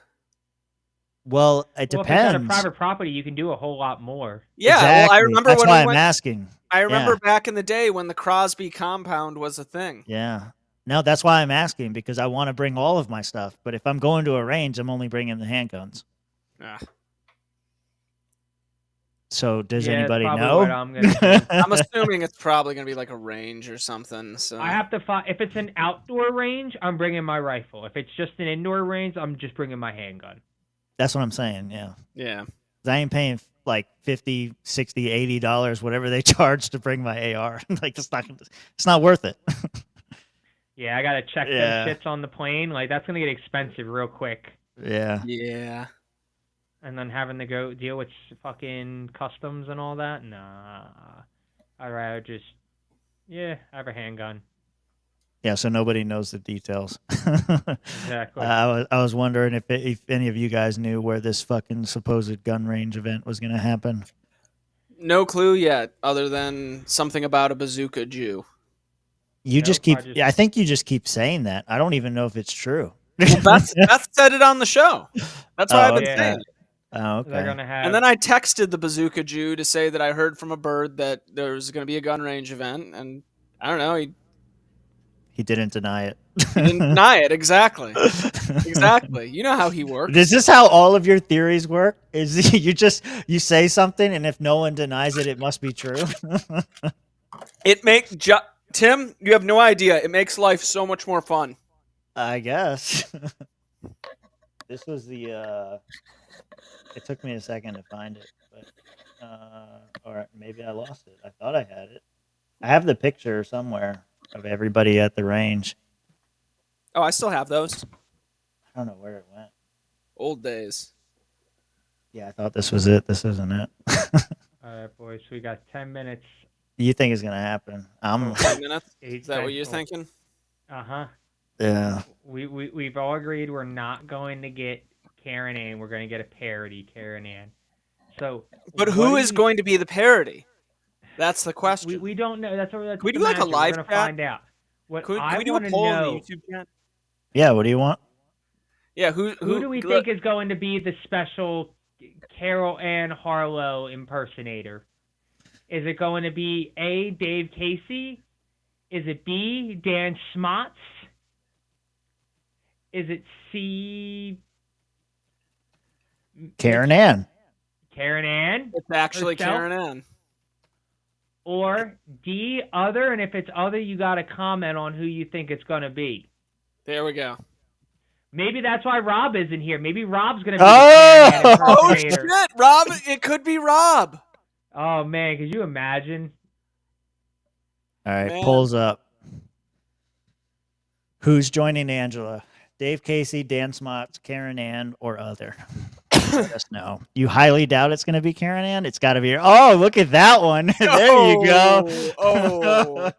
Well, it depends. If it's at a private property, you can do a whole lot more. Yeah, exactly. Well, I remember that's when why I'm asking. I remember back in the day when the Crosby compound was a thing. Yeah. No, that's why I'm asking, because I want to bring all of my stuff. But if I'm going to a range, I'm only bringing the handguns. Yeah. So does anybody know? I'm assuming it's probably going to be like a range or something. So I have to find, if it's an outdoor range, I'm bringing my rifle. If it's just an indoor range, I'm just bringing my handgun. That's what I'm saying. Yeah. Yeah. I ain't paying like $50, $60, $80, whatever they charge to bring my AR. Like it's not worth it. Yeah, I got to check them shits on the plane. Like that's going to get expensive real quick. Yeah. Yeah. And then having to go deal with fucking customs and all that? Nah. I'd rather just, I have a handgun. Yeah, so nobody knows the details. Exactly. I was wondering if any of you guys knew where this fucking supposed gun range event was going to happen. No clue yet, other than something about a bazooka Jew. You just keep. I think you just keep saying that. I don't even know if it's true. Well, Beth said it on the show. That's why I've been saying it. Oh, okay. And then I texted the bazooka Jew to say that I heard from a bird that there was going to be a gun range event, and I don't know. He didn't deny it. He didn't deny it. Exactly. Exactly. You know how he works. Is this how all of your theories work? Is you say something, and if no one denies it, it must be true. Tim, you have no idea. It makes life so much more fun. I guess. This was the. It took me a second to find it, but or maybe I lost it. I thought I had it. I have the picture somewhere of everybody at the range. Oh, I still have those. I don't know where it went. Old days. Yeah, I thought this was it. This isn't it. All right, boys. We got 10 minutes. You think it's gonna happen? 10 minutes. Is that what you're thinking? Yeah. We've all agreed we're not going to get Caryn Ann. We're going to get a parody Caryn Ann. So, but who is going to be the parody? That's the question. We don't know. That's can we do like a live chat? We're going to find out. Can we do a poll in the YouTube chat? Yeah. What do you want? Yeah. Who do we think is going to be the special Carol Ann Harlow impersonator? Is it going to be A, Dave Casey? Is it B, Dan Smots? Is it C, Caryn Ann? Caryn Ann? It's actually herself? Caryn Ann. Or D, other, and if it's other, you got to comment on who you think it's going to be. There we go. Maybe that's why Rob isn't here. Maybe Rob's going to be the Caryn Ann impersonator. Oh, shit, Rob. It could be Rob. Oh, man, could you imagine? All right, polls up. Who's joining Angela? Dave Casey, Dan Smots, Caryn Ann, or other? Let us know. You highly doubt it's going to be Caryn Ann? It's got to be. Oh, look at that one. There you go. Oh.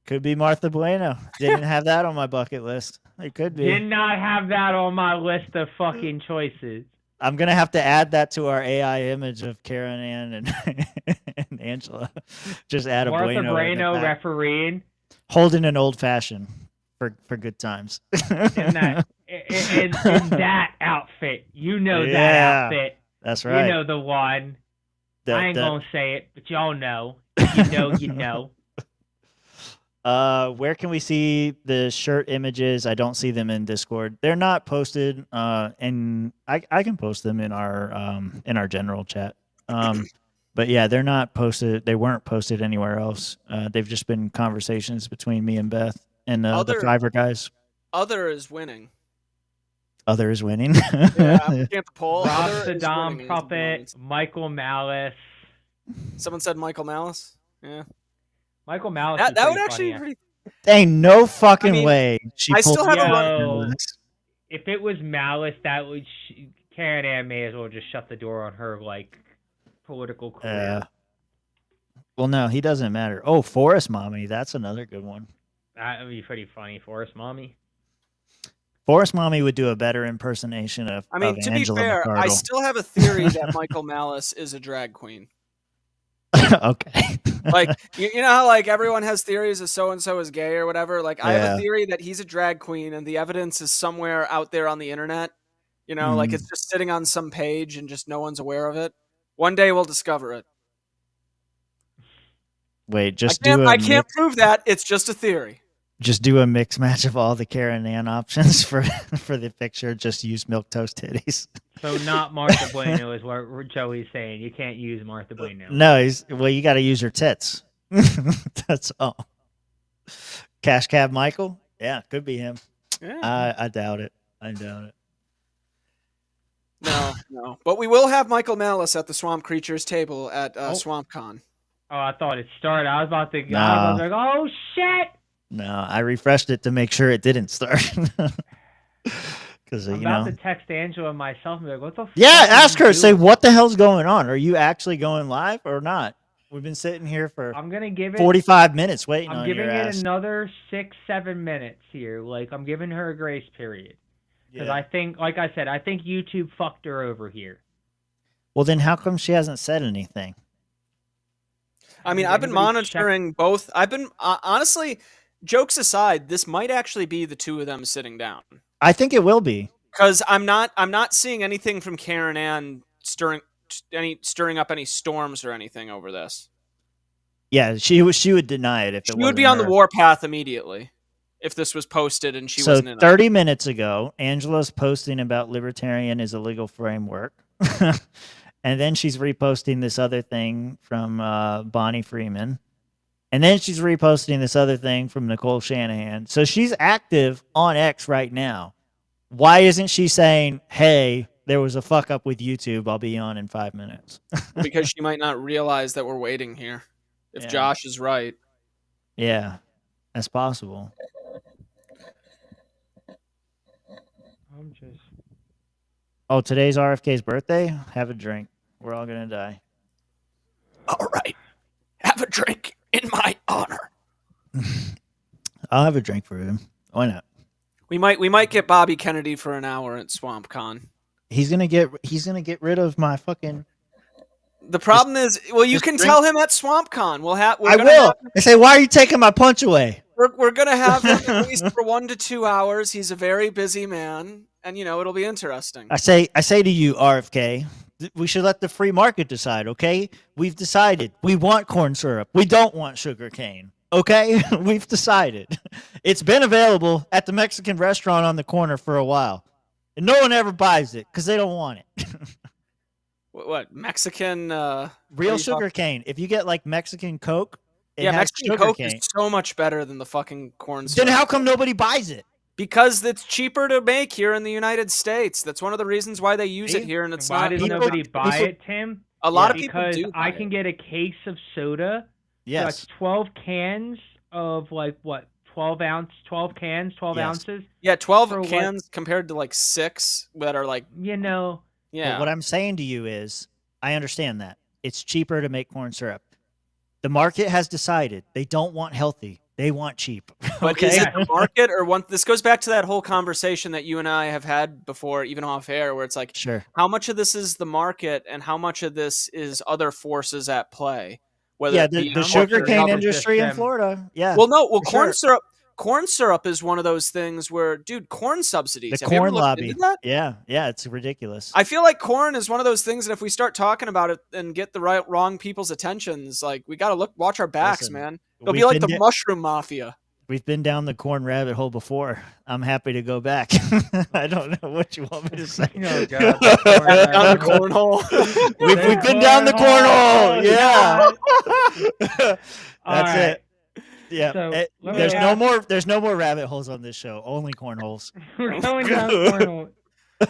Could be Martha Bueno. Didn't have that on my bucket list. It could be. Did not have that on my list of fucking choices. I'm going to have to add that to our AI image of Caryn Ann and Angela. Just add a Martha Bueno refereeing. Holding an old fashioned for good times. in that outfit. You know that outfit. That's right. You know the one. I ain't going to say it, but y'all know. You know. Where can we see the shirt images? I don't see them in Discord. They're not posted, and I can post them in our general chat. But yeah, they're not posted. They weren't posted anywhere else. They've just been conversations between me and Beth and the Fiverr guys. Other is winning. Other is winning. Yeah, I'm looking at the poll. Rob Saddam Puppet, Michael Malice. Someone said Michael Malice. Yeah. Michael Malice. That would actually be pretty. Ain't no fucking way. I still have a run. If it was Malice, that would Caryn Ann may as well just shut the door on her political career. Well, no, he doesn't matter. Oh, Forest Mommy, that's another good one. That would be pretty funny, Forest Mommy. Forest Mommy would do a better impersonation of. I mean, of to Angela be fair, McArdle. I still have a theory that Michael Malice is a drag queen. Okay. Like you know how everyone has theories of so and so is gay or whatever. I have a theory that he's a drag queen, and the evidence is somewhere out there on the internet. You know, it's just sitting on some page and just no one's aware of it. One day we'll discover it. Wait, I can't prove that. It's just a theory. Just do a mix match of all the Caryn Ann options for the picture. Just use milquetoast titties. So not Martha Bueno is what Joey's saying. You can't use Martha Bueno. No, you got to use her tits. That's all. Cash Cab Michael? Yeah, could be him. Yeah. I doubt it. No. But we will have Michael Malice at the Swamp Creatures table at SwampCon. Oh, I thought it started. I was about to go. I was like, oh, shit. No, I refreshed it to make sure it didn't start. Because I'm about to text Angela myself and be like, what the fuck? Yeah, ask her. Say, what the hell's going on? Are you actually going live or not? We've been sitting here for I'm gonna give it 45 minutes waiting on I'm your giving it ass. another 6-7 minutes here. Like, I'm giving her a grace period. Because I think, like I said, I think YouTube fucked her over here. Well, then how come she hasn't said anything? I mean, I've been monitoring both. I've been honestly, jokes aside, this might actually be the two of them sitting down. I think it will be. Because I'm not seeing anything from Caryn Ann stirring up any storms or anything over this. Yeah, she would deny it if she would be on the warpath immediately if this was posted and she wasn't in it. 30 minutes ago, Angela's posting about libertarian is a legal framework. And then she's reposting this other thing from Bonnie Freeman. And then she's reposting this other thing from Nicole Shanahan. So she's active on X right now. Why isn't she saying, hey, there was a fuck up with YouTube, I'll be on in 5 minutes? Because she might not realize that we're waiting here. If Josh is right. Yeah, that's possible. Oh, today's RFK's birthday? Have a drink. We're all going to die. All right. Have a drink in my honor. I'll have a drink for him. Why not? We might get Bobby Kennedy for an hour at SwampCon. He's gonna get rid of my fucking. The problem is, well, you can tell him at SwampCon. I will. I say, why are you taking my punch away? We're gonna have him at least for 1 to 2 hours. He's a very busy man, and it'll be interesting. I say to you, RFK, we should let the free market decide. Okay, we've decided we want corn syrup. We don't want sugar cane. Okay, we've decided. It's been available at the Mexican restaurant on the corner for a while, and no one ever buys it because they don't want it. What Mexican? Real sugar cane. If you get like Mexican Coke, Mexican Coke is so much better than the fucking corn syrup. Then how come nobody buys it? Because it's cheaper to make here in the United States. That's one of the reasons why they use it here, and it's why not. Why does nobody buy it, Tim? A lot of people do. Because I can get a case of soda. Yes. That's 12 cans of 12 cans, 12 ounces. Yeah, 12 cans compared to 6 that are Yeah. But what I'm saying to you is, I understand that. It's cheaper to make corn syrup. The market has decided they don't want healthy. They want cheap. But is it the market or one? This goes back to that whole conversation that you and I have had before, even off air, where it's like, sure, how much of this is the market and how much of this is other forces at play? Whether the sugarcane industry in Florida. Yeah. Well, no. Well, corn syrup is one of those things where, dude, corn subsidies. The corn lobby. Yeah, it's ridiculous. I feel like corn is one of those things that if we start talking about it and get the wrong people's attentions, we got to watch our backs, man. It'll be like the mushroom mafia. We've been down the corn rabbit hole before. I'm happy to go back. I don't know what you want me to say. Oh, God. Down the cornhole. We've been down the cornhole. Yeah. That's it. Yeah. So, there's no more rabbit holes on this show. Only cornholes. We're going down cornhole.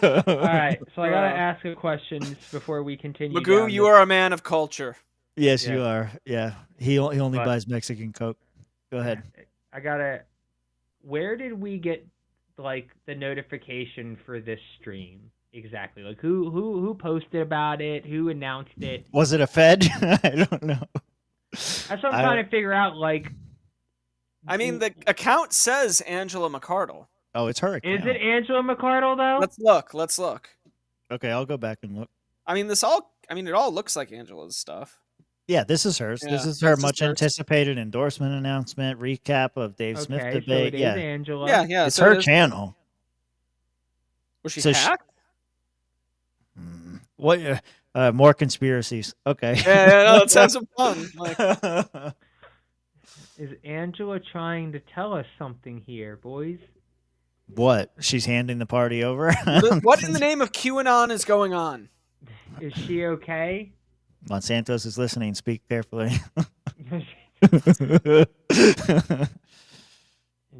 All right. So I gotta ask a question before we continue. Magoo, you are a man of culture. Yes, you are. Yeah. He only buys Mexican Coke. Go ahead. Where did we get the notification for this stream exactly? Who posted about it? Who announced it? Was it a Fed? I don't know. That's what I'm trying to figure out. I mean, the account says Angela McArdle. Oh, it's her account. Is it Angela McArdle though? Let's look. Okay, I'll go back and look. I mean, it all looks like Angela's stuff. Yeah, this is hers. Yeah, this is her much anticipated endorsement announcement, recap of Dave Smith debate. So it is Angela. Yeah. It's her channel. Was she hacked? What? More conspiracies. Okay. Yeah, let's have some fun. Is Angela trying to tell us something here, boys? What? She's handing the party over? What in the name of QAnon is going on? Is she okay? Monsantos is listening. Speak carefully.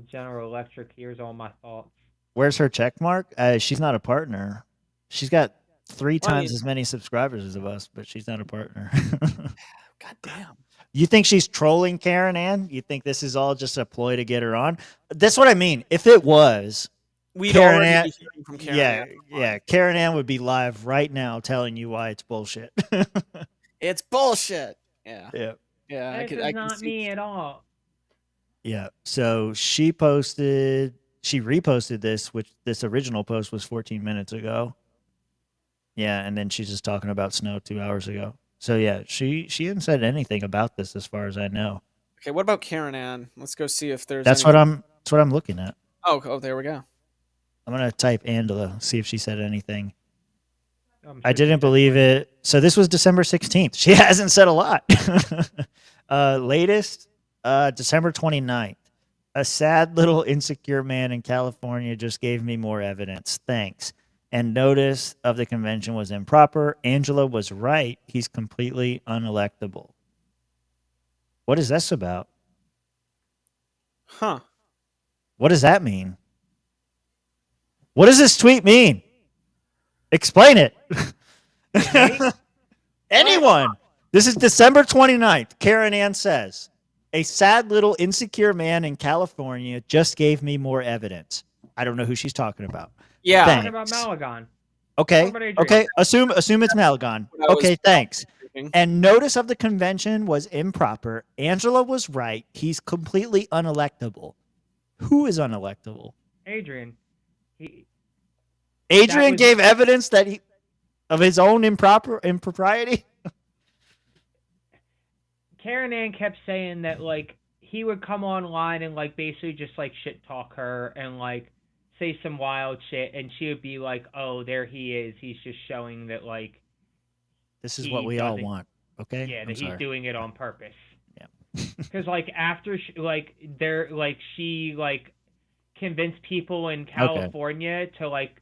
General Electric hears all my thoughts. Where's her check mark? She's not a partner. She's got 3 times as many subscribers as of us, but she's not a partner. God damn. You think she's trolling Caryn Ann? You think this is all just a ploy to get her on? That's what I mean. If it was, Caryn Ann, from Caryn Ann. Yeah. Caryn Ann would be live right now telling you why it's bullshit. It's bullshit. Yeah. Yeah. Yeah. This is not me at all. Yeah. So she reposted this, which this original post was 14 minutes ago. Yeah, and then she's just talking about snow 2 hours ago. So yeah, she hasn't said anything about this as far as I know. Okay, what about Caryn Ann? Let's go see if there's. That's what I'm looking at. Oh, there we go. I'm gonna type Angela, see if she said anything. I Sure didn't believe it. So this was December 16th. She hasn't said a lot. Latest, December 29th. A sad little insecure man in California just gave me more evidence. Thanks. And notice of the convention was improper. Angela was right. He's completely unelectable. What is this about? Huh. What does that mean? What does this tweet mean? Explain it. Anyone. This is December 29th. Caryn Ann says, a sad little insecure man in California just gave me more evidence. I don't know who she's talking about. Yeah. Talking about Malagon. Okay. Assume it's Malagon. Okay, thanks. And notice of the convention was improper. Angela was right. He's completely unelectable. Who is unelectable? Adrian. Adrian gave evidence that of his own impropriety. Caryn Ann kept saying that like he would come online and like basically just like shit talk her and like say some wild shit, and she would be like, "Oh, there he is. He's just showing that like this is what we all want." Okay. Yeah, that he's doing it on purpose. Yeah. Because like after she convinced people in California to like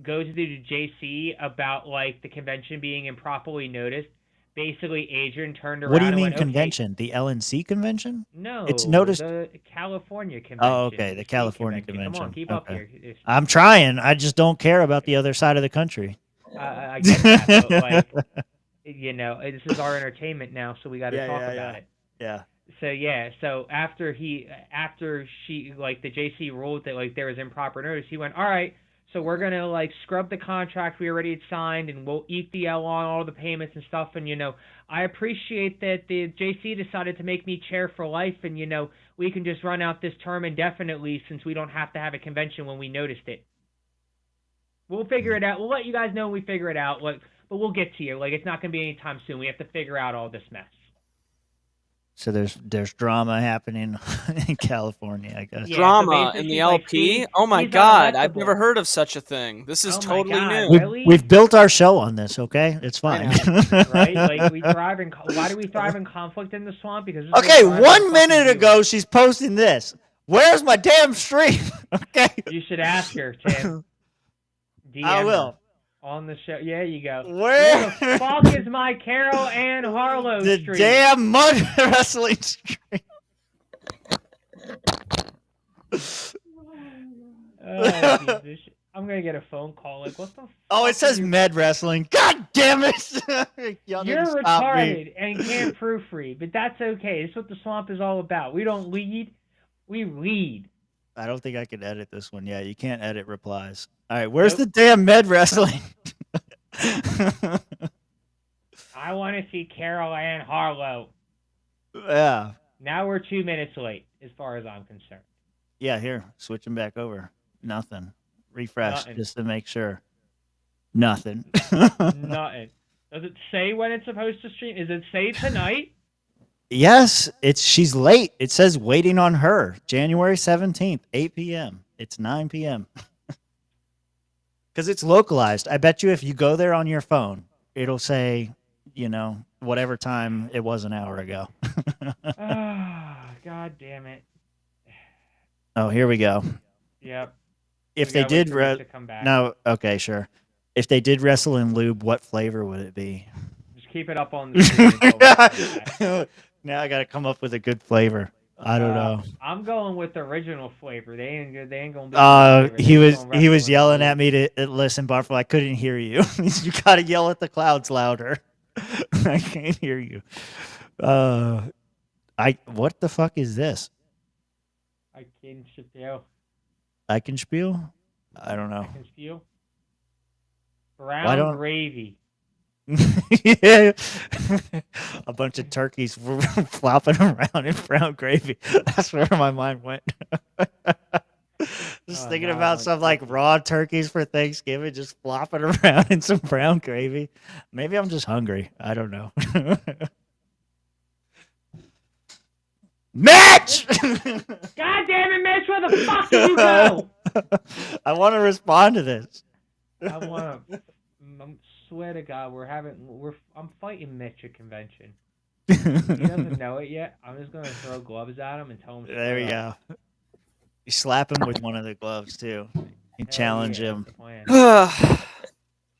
go to the JC about like the convention being improperly noticed. Basically, Adrian turned around. What do you mean and went, convention? The LNC convention? No, it's noticed. The California convention. Oh, okay, the California convention. Come on, keep up here. I'm trying. I just don't care about the other side of the country. I get that, but like, you know, this is our entertainment now, so we got to talk about it. Yeah. So after she like the JC ruled that like there was improper notice, he went, all right. So we're going to, like, scrub the contract we already had signed, and we'll eat the L on all the payments and stuff. And, you know, I appreciate that the JC decided to make me chair for life, and, you know, we can just run out this term indefinitely since we don't have to have a convention when we noticed it. We'll figure it out. We'll let you guys know when we figure it out, like, but we'll get to you. Like, it's not going to be anytime soon. We have to figure out all this mess. So there's drama happening in California, I guess. Yeah, drama in the LP? Like, oh my God, I've never heard of such a thing. This is totally new. We've built our show on this, okay? It's fine. Right? Like why do we thrive in conflict in the swamp? Because 1 minute ago she's posting this. Where's my damn stream? Okay. You should ask her, Tim. I will. On the show, yeah, you go. Where the fuck is my Carol Ann Harlos the stream? Damn mud wrestling stream. Oh, Jesus. I'm gonna get a phone call. Like, what the? Oh, it says med wrestling. God damn it! You're retarded and can't proofread, but that's okay. It's what the swamp is all about. We don't lead, we lead. I don't think I can edit this one. Yeah, you can't edit replies. All right, where's the damn med wrestling? I want to see Carol Ann Harlow. Yeah. Now we're 2 minutes late, as far as I'm concerned. Yeah, here, switching back over. Nothing. Refresh just to make sure. Nothing. Nothing. Does it say when it's supposed to stream? Does it say tonight? Yes, she's late. It says waiting on her. January 17th, 8 p.m. It's 9 p.m. Because it's localized. I bet you if you go there on your phone, it'll say, you know, whatever time it was an hour ago. Oh, God damn it. Oh, here we go. Yep. If they did... No, okay, sure. If they did wrestle in lube, what flavor would it be? Just keep it up on the screen. Now I got to come up with a good flavor. I don't know. I'm going with the original flavor. They ain't gonna be. He was yelling at me to listen, Barfel. I couldn't hear you. You got to yell at the clouds louder. I can't hear you. What the fuck is this? I can spiel. I can spiel. I don't know. I can spiel. Brown gravy. Yeah. A bunch of turkeys flopping around in brown gravy. That's where my mind went. Just thinking about some like raw turkeys for Thanksgiving, just flopping around in some brown gravy. Maybe I'm just hungry. I don't know. Mitch! God damn it, Mitch! Where the fuck did you go? I want to respond to this. I want to. I swear to God, I'm fighting Mitch at convention. He doesn't know it yet. I'm just gonna throw gloves at him and tell him. There we go. You slap him with one of the gloves too. You challenge him.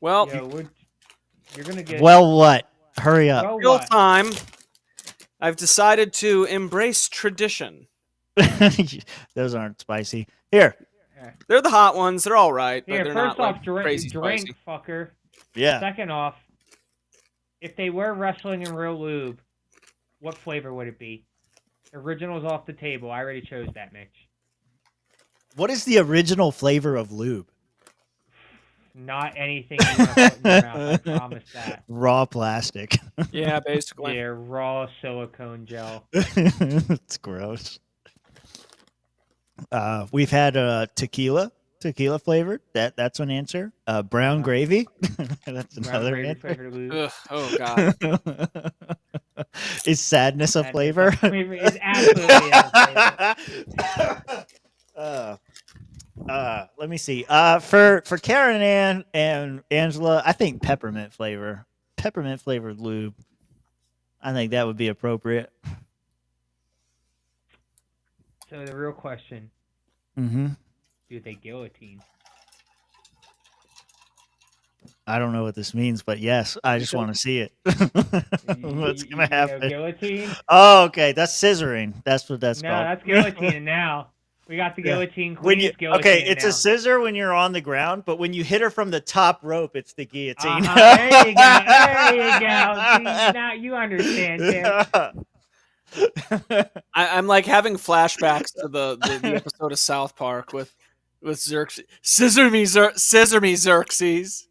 Well, you're gonna get. Well, what? Hurry up. Real time. I've decided to embrace tradition. Those aren't spicy. Here. They're the hot ones. They're all right. Here, but they're first not, off, like, crazy drink, spicy. fucker. Yeah. Second off, if they were wrestling in real lube, what flavor would it be? Original's off the table. I already chose that, Mitch. What is the original flavor of lube? Not anything you want to put in your mouth. I promise that. Raw plastic. Yeah, basically. Yeah, raw silicone gel. It's gross. We've had tequila flavored. That's one answer. Brown gravy. That's another answer. Ugh, oh God. Is sadness a flavor? It's absolutely a flavor. Let me see. For Caryn and Angela, I think peppermint flavored lube. I think that would be appropriate. So the real question: do they guillotine? I don't know what this means, but yes, I just want to see it. What's gonna happen? Guillotine? Oh, okay, that's scissoring. That's what that's called. No, that's guillotine now. We got the guillotine. Okay, it's a scissor when you're on the ground, but when you hit her from the top rope, it's the guillotine. There you go. There you go. See, now you understand, Tim. I'm like having flashbacks to the episode of South Park with Xerxes. Scissor me, Xerxes.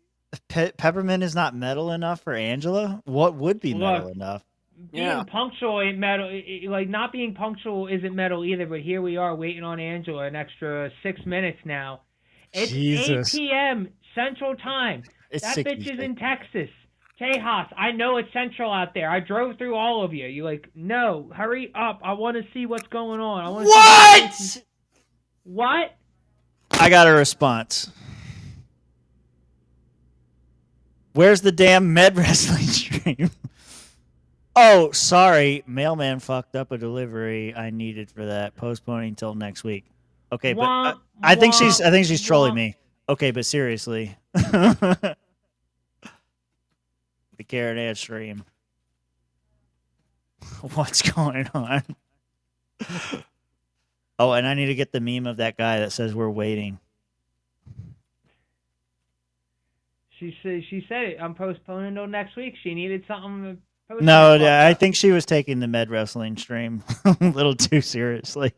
Peppermint is not metal enough for Angela. What would be metal enough? Being punctual ain't metal. Like not being punctual isn't metal either. But here we are waiting on Angela an extra 6 minutes now. It's Jesus. 8 p.m. Central Time. That bitch is in Texas. Tejas, I know it's central out there. I drove through all of you. You like, no, hurry up. I want to see what's going on. I want to see what? I got a response. Where's the damn med wrestling stream? Oh, sorry. Mailman fucked up a delivery I needed for that. Postponing until next week. Okay, but I think she's trolling me. Okay, but seriously. The Caryn ad stream. What's going on? Oh, and I need to get the meme of that guy that says we're waiting. She said it. I'm postponing until next week. She needed something to post. No, I think she was taking the med wrestling stream a little too seriously.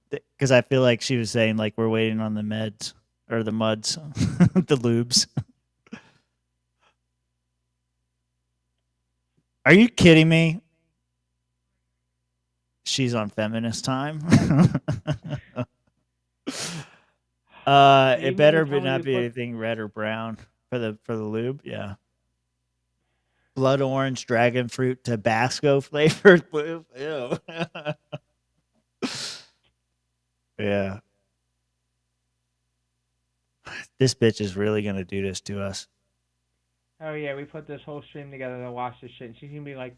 Because I feel like she was saying like we're waiting on the meds or the muds, the lubes. Are you kidding me? She's on feminist time. It better not be anything red or brown for the lube. Yeah. Blood orange, dragon fruit, Tabasco flavored lube. Ew. Yeah. This bitch is really gonna do this to us. Oh yeah, we put this whole stream together to watch this shit, and she's gonna be like,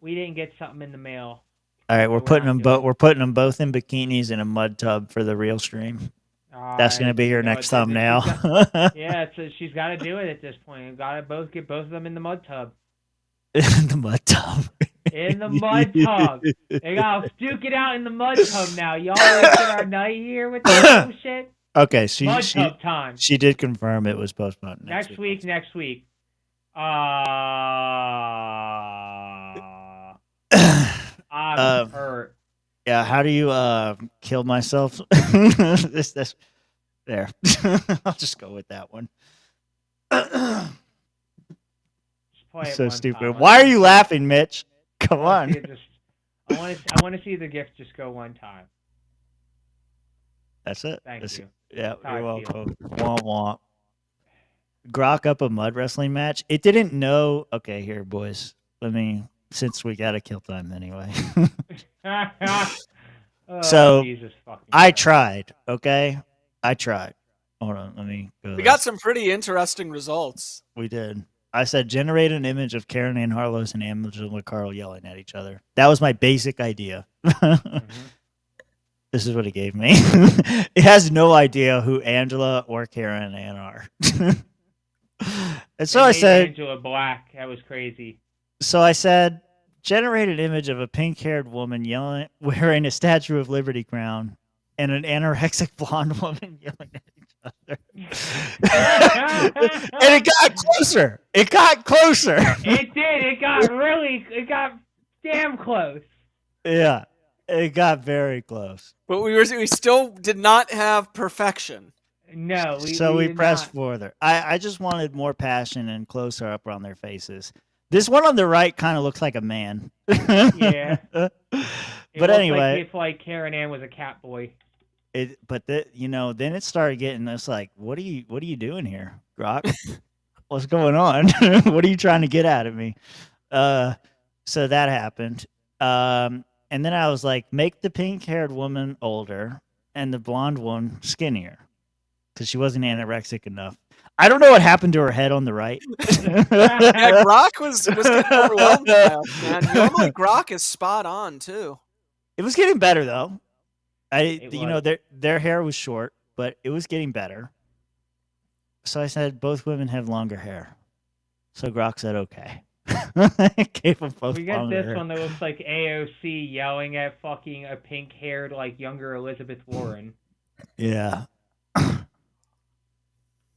"We didn't get something in the mail." All right, we're putting them both. We're putting them both in bikinis in a mud tub for the real stream. That's gonna be your next thumbnail. Yeah, she's got to do it at this point. Got to get both of them in the mud tub. In the mud tub. In the mud tub. They gotta duke it out in the mud tub now. Y'all wasted our night here with this shit. Okay, mud tub time. She did confirm it was postponed next week. Next week. I'm hurt. Yeah, how do you kill myself? There. I'll just go with that one. Play it So one stupid. time. Why are you laughing, Mitch? Come on. I want to see the gift just go one time. That's it. Thank you. Yeah, That's how you're I feel. welcome. Womp womp. Grok up a mud wrestling match. It didn't know. Okay, here, boys. Since we got to kill time anyway. Oh, So, Jesus fucking I Christ. tried. Okay, I tried. Hold on, let me go. We got some pretty interesting results. We did. I said generate an image of Caryn and Harlos and Angela McArdle yelling at each other. That was my basic idea. This is what it gave me. It has no idea who Angela or Caryn and Ann are. And so I said, Angela Black. That was crazy. So I said, generate an image of a pink-haired woman yelling, wearing a Statue of Liberty crown, and an anorexic blonde woman yelling at each other. And it got closer. It got closer. It did. It got damn close. Yeah, it got very close. But we still did not have perfection. No, we pressed further. I just wanted more passion and closer up on their faces. This one on the right kind of looks like a man. Yeah. But anyway, if like Caryn Ann was a cat boy. then it started getting us like, what are you doing here, Grok? What's going on? What are you trying to get out of me? So that happened. And then I was like, make the pink-haired woman older and the blonde one skinnier, because she wasn't anorexic enough. I don't know what happened to her head on the right. Yeah, Grok was getting overwhelmed by us, man. Normally Grok is spot on too. It was getting better though. Their hair was short, but it was getting better. So I said both women have longer hair. So Grok said okay. Gave them both we got longer this hair. one that looks like AOC yelling at fucking a pink-haired like younger Elizabeth Warren. Yeah.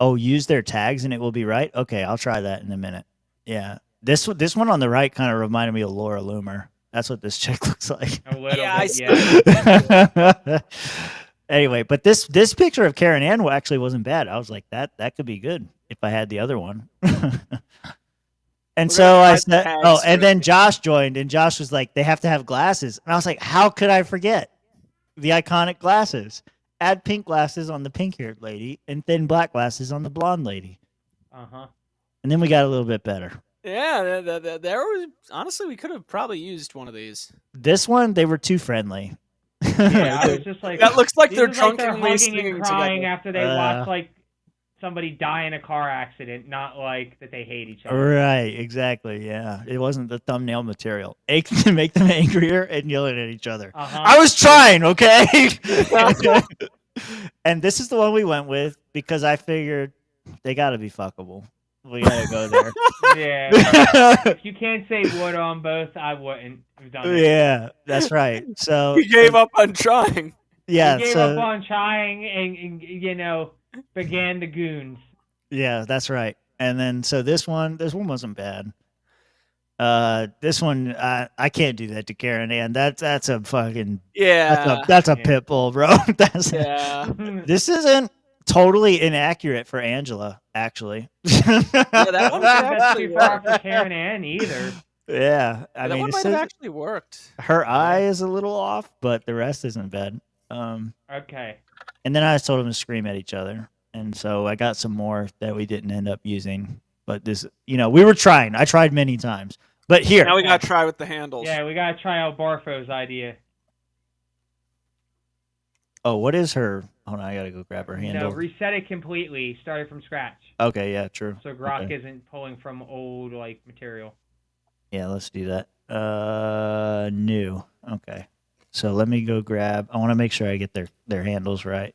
Oh, use their tags and it will be right? Okay, I'll try that in a minute. Yeah. This one on the right kind of reminded me of Laura Loomer. That's what this chick looks like. A little Yeah, bit, yeah. Anyway, but this picture of Caryn Ann actually wasn't bad. I was like, that could be good if I had the other one. And so I said, and then Josh joined, and Josh was like, they have to have glasses. And I was like, how could I forget the iconic glasses? Add pink glasses on the pink-haired lady and thin black glasses on the blonde lady. Uh-huh. And then we got a little bit better. Yeah, there was honestly we could have probably used one of these. This one, they were too friendly. Yeah, I was just like, that looks like they're drunkenly hugging and crying together. after they watch like somebody die in a car accident, not like that they hate each other. Right, exactly. Yeah, it wasn't the thumbnail material. To make them angrier and yelling at each other. I was trying, okay. And this is the one we went with because I figured they got to be fuckable. We gotta go there. Yeah. If you can't say wood on both, I wouldn't have done it. Yeah, that's right. So he gave up on trying. Yeah, he gave up on trying and began the goons. Yeah, that's right. And then so this one wasn't bad. This one I can't do that to Caryn Ann. That's a fucking that's a pit bull, bro. This isn't totally inaccurate for Angela, actually. Yeah, that one actually far for Caryn Ann either. Yeah, I mean, that one might have actually worked. Her eye is a little off, but the rest isn't bad. Okay. And then I just told them to scream at each other, and so I got some more that we didn't end up using. But this, we were trying. I tried many times. But here. Now we got to try with the handles. Yeah, we got to try out Barfo's idea. Oh, what is her? Hold on, I got to go grab her handle. No, reset it completely. Started from scratch. Okay, yeah, true. So Grok isn't pulling from old, material. Yeah, let's do that. New. Okay. So let me go grab. I want to make sure I get their handles right.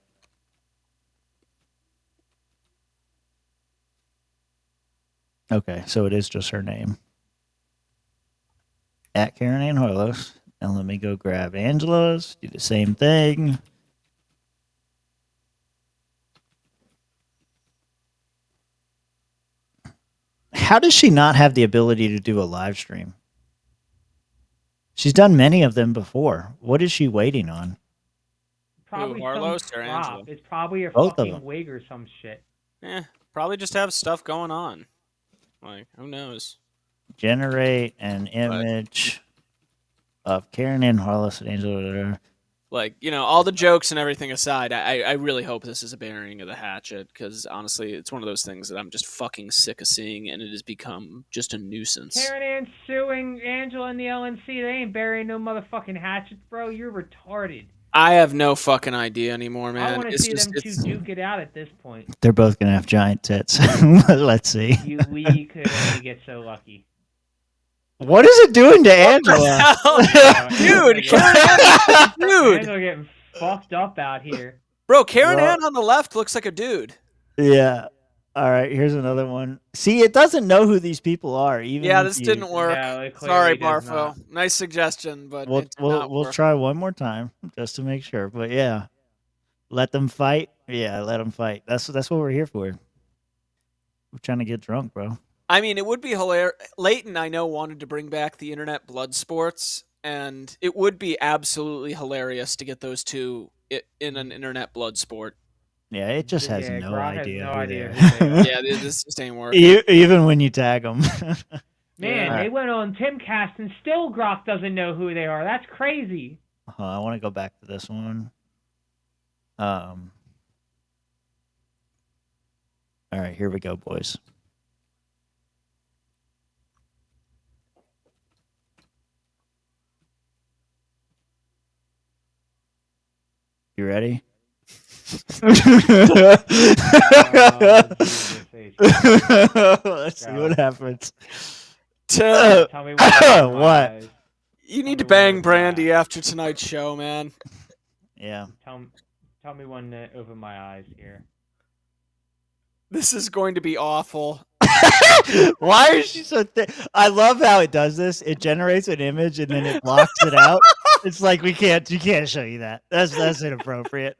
Okay, so it is just her name. At Caryn Ann Harlos. And let me go grab Angela's. Do the same thing. How does she not have the ability to do a live stream? She's done many of them before. What is she waiting on? Probably Harlos or Angela? It's probably a Both fucking wig or some shit. Probably just have stuff going on. Like, who knows? Generate an image of Caryn and Harlos and Angela. Like, all the jokes and everything aside, I really hope this is a burying of the hatchet, because honestly, it's one of those things that I'm just fucking sick of seeing, and it has become just a nuisance. Caryn Ann suing Angela and the LNC. They ain't burying no motherfucking hatchet, bro. You're retarded. I have no fucking idea anymore, man. I want to see them two duke it out at this point. They're both gonna have giant tits. Let's see. We could only get so lucky. What is it doing to Angela? Dude, dude. Angela getting fucked up out here. Bro, Caryn Ann on the left looks like a dude. Yeah. All right, here's another one. See, it doesn't know who these people are. Even this didn't work. No, sorry, Barfo. Nice suggestion, but we'll try one more time just to make sure. But yeah, let them fight. Yeah, let them fight. That's what we're here for. We're trying to get drunk, bro. I mean, it would be hilarious. Leighton, I know, wanted to bring back the internet blood sports, and it would be absolutely hilarious to get those two in an internet blood sport. Yeah, it just has no idea. Has no idea. Yeah, this just ain't working. Even when you tag them. Man, they went on Timcast and still Grok doesn't know who they are. That's crazy. I want to go back to this one. All right, here we go, boys. You ready? Let's see what happens. Tell me what? You need to bang Brandy after tonight's show, man. Yeah. Tell me one over my eyes here. This is going to be awful. Why is she so thick? I love how it does this. It generates an image and then it blocks it out. It's like you can't show you that. That's inappropriate.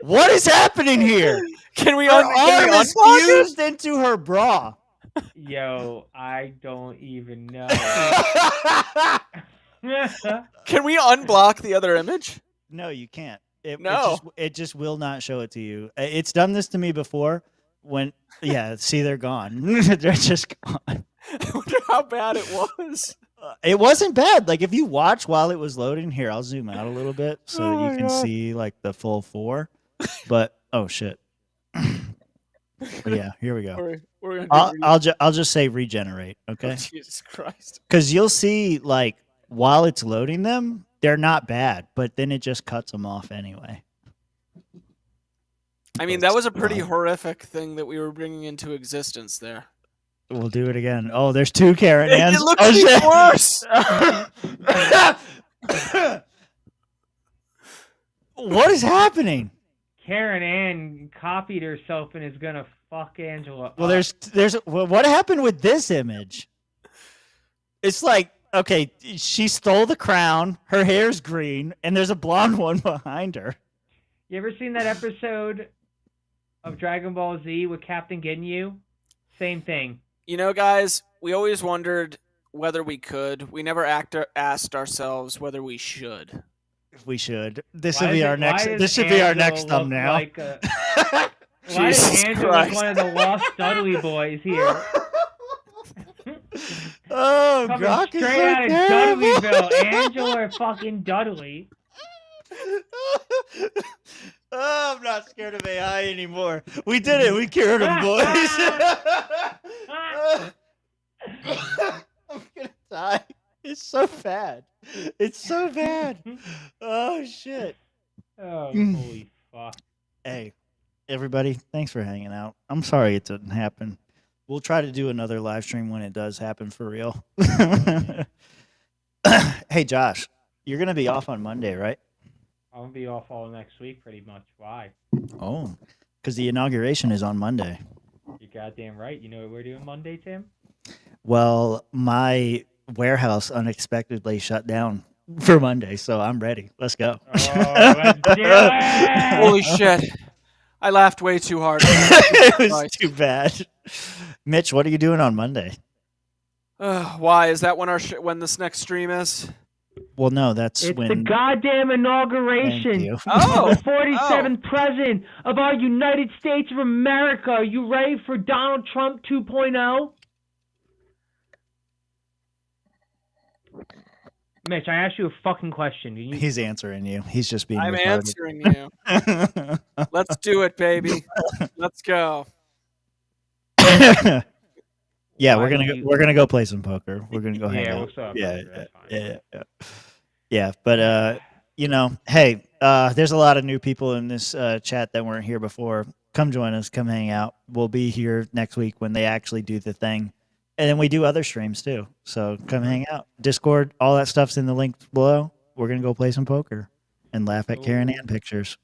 What is happening here? Can we her arm is fused into her bra. Yo, I don't even know. Can we unblock the other image? No, you can't. It just will not show it to you. It's done this to me before. See, they're gone. They're just gone. I wonder how bad it was. It wasn't bad. Like, if you watch while it was loading, here, I'll zoom out a little bit so you can see like the full 4. But oh shit. Yeah, here we go. I'll just say regenerate, okay? Oh, Jesus Christ. Because you'll see, like, while it's loading them, they're not bad, but then it just cuts them off anyway. I mean, that was a pretty horrific thing that we were bringing into existence there. We'll do it again. Oh, there's 2 Caryn Anns. It looks even worse. What is happening? Caryn Ann copied herself and is gonna fuck Angela. Well, what happened with this image? It's like, okay, she stole the crown. Her hair's green, and there's a blonde one behind her. You ever seen that episode of Dragon Ball Z with Captain Ginyu? Same thing. You know, guys, we always wondered whether we could. We never asked ourselves whether we should. We should. This should be our next. This should be our next thumbnail. Why does Angela look one of the lost Dudley boys here? Oh, coming God, straight out of Dudleyville. Angela or fucking Dudley. Oh, I'm not scared of AI anymore. We did it. We cured him, boys. I'm gonna die. It's so bad. It's so bad. Oh, shit. Oh, holy fuck. Hey, everybody, thanks for hanging out. I'm sorry it didn't happen. We'll try to do another live stream when it does happen for real. Hey, Josh, you're going to be off on Monday, right? I'm going to be off all next week, pretty much. Why? Oh, because the inauguration is on Monday. You're goddamn right. You know what we're doing Monday, Tim? Well, my warehouse unexpectedly shut down for Monday, so I'm ready. Let's go. Oh, let's do it! Holy shit. I laughed way too hard. It was too bad. Mitch, what are you doing on Monday? Why? Is that when this next stream is? Well, no, it's when... the goddamn inauguration. Oh, the 47th president of our United States of America. Are you ready for Donald Trump 2.0? Mitch, I asked you a fucking question. He's answering you. He's just being I'm retarded. answering you. Let's do it, baby. Let's go. Yeah, we're gonna go play some poker. We're gonna go hang out. What's up? Yeah. But hey, there's a lot of new people in this chat that weren't here before. Come join us. Come hang out. We'll be here next week when they actually do the thing, and then we do other streams too. So come hang out. Discord, all that stuff's in the link below. We're gonna go play some poker and laugh at Caryn Ann pictures.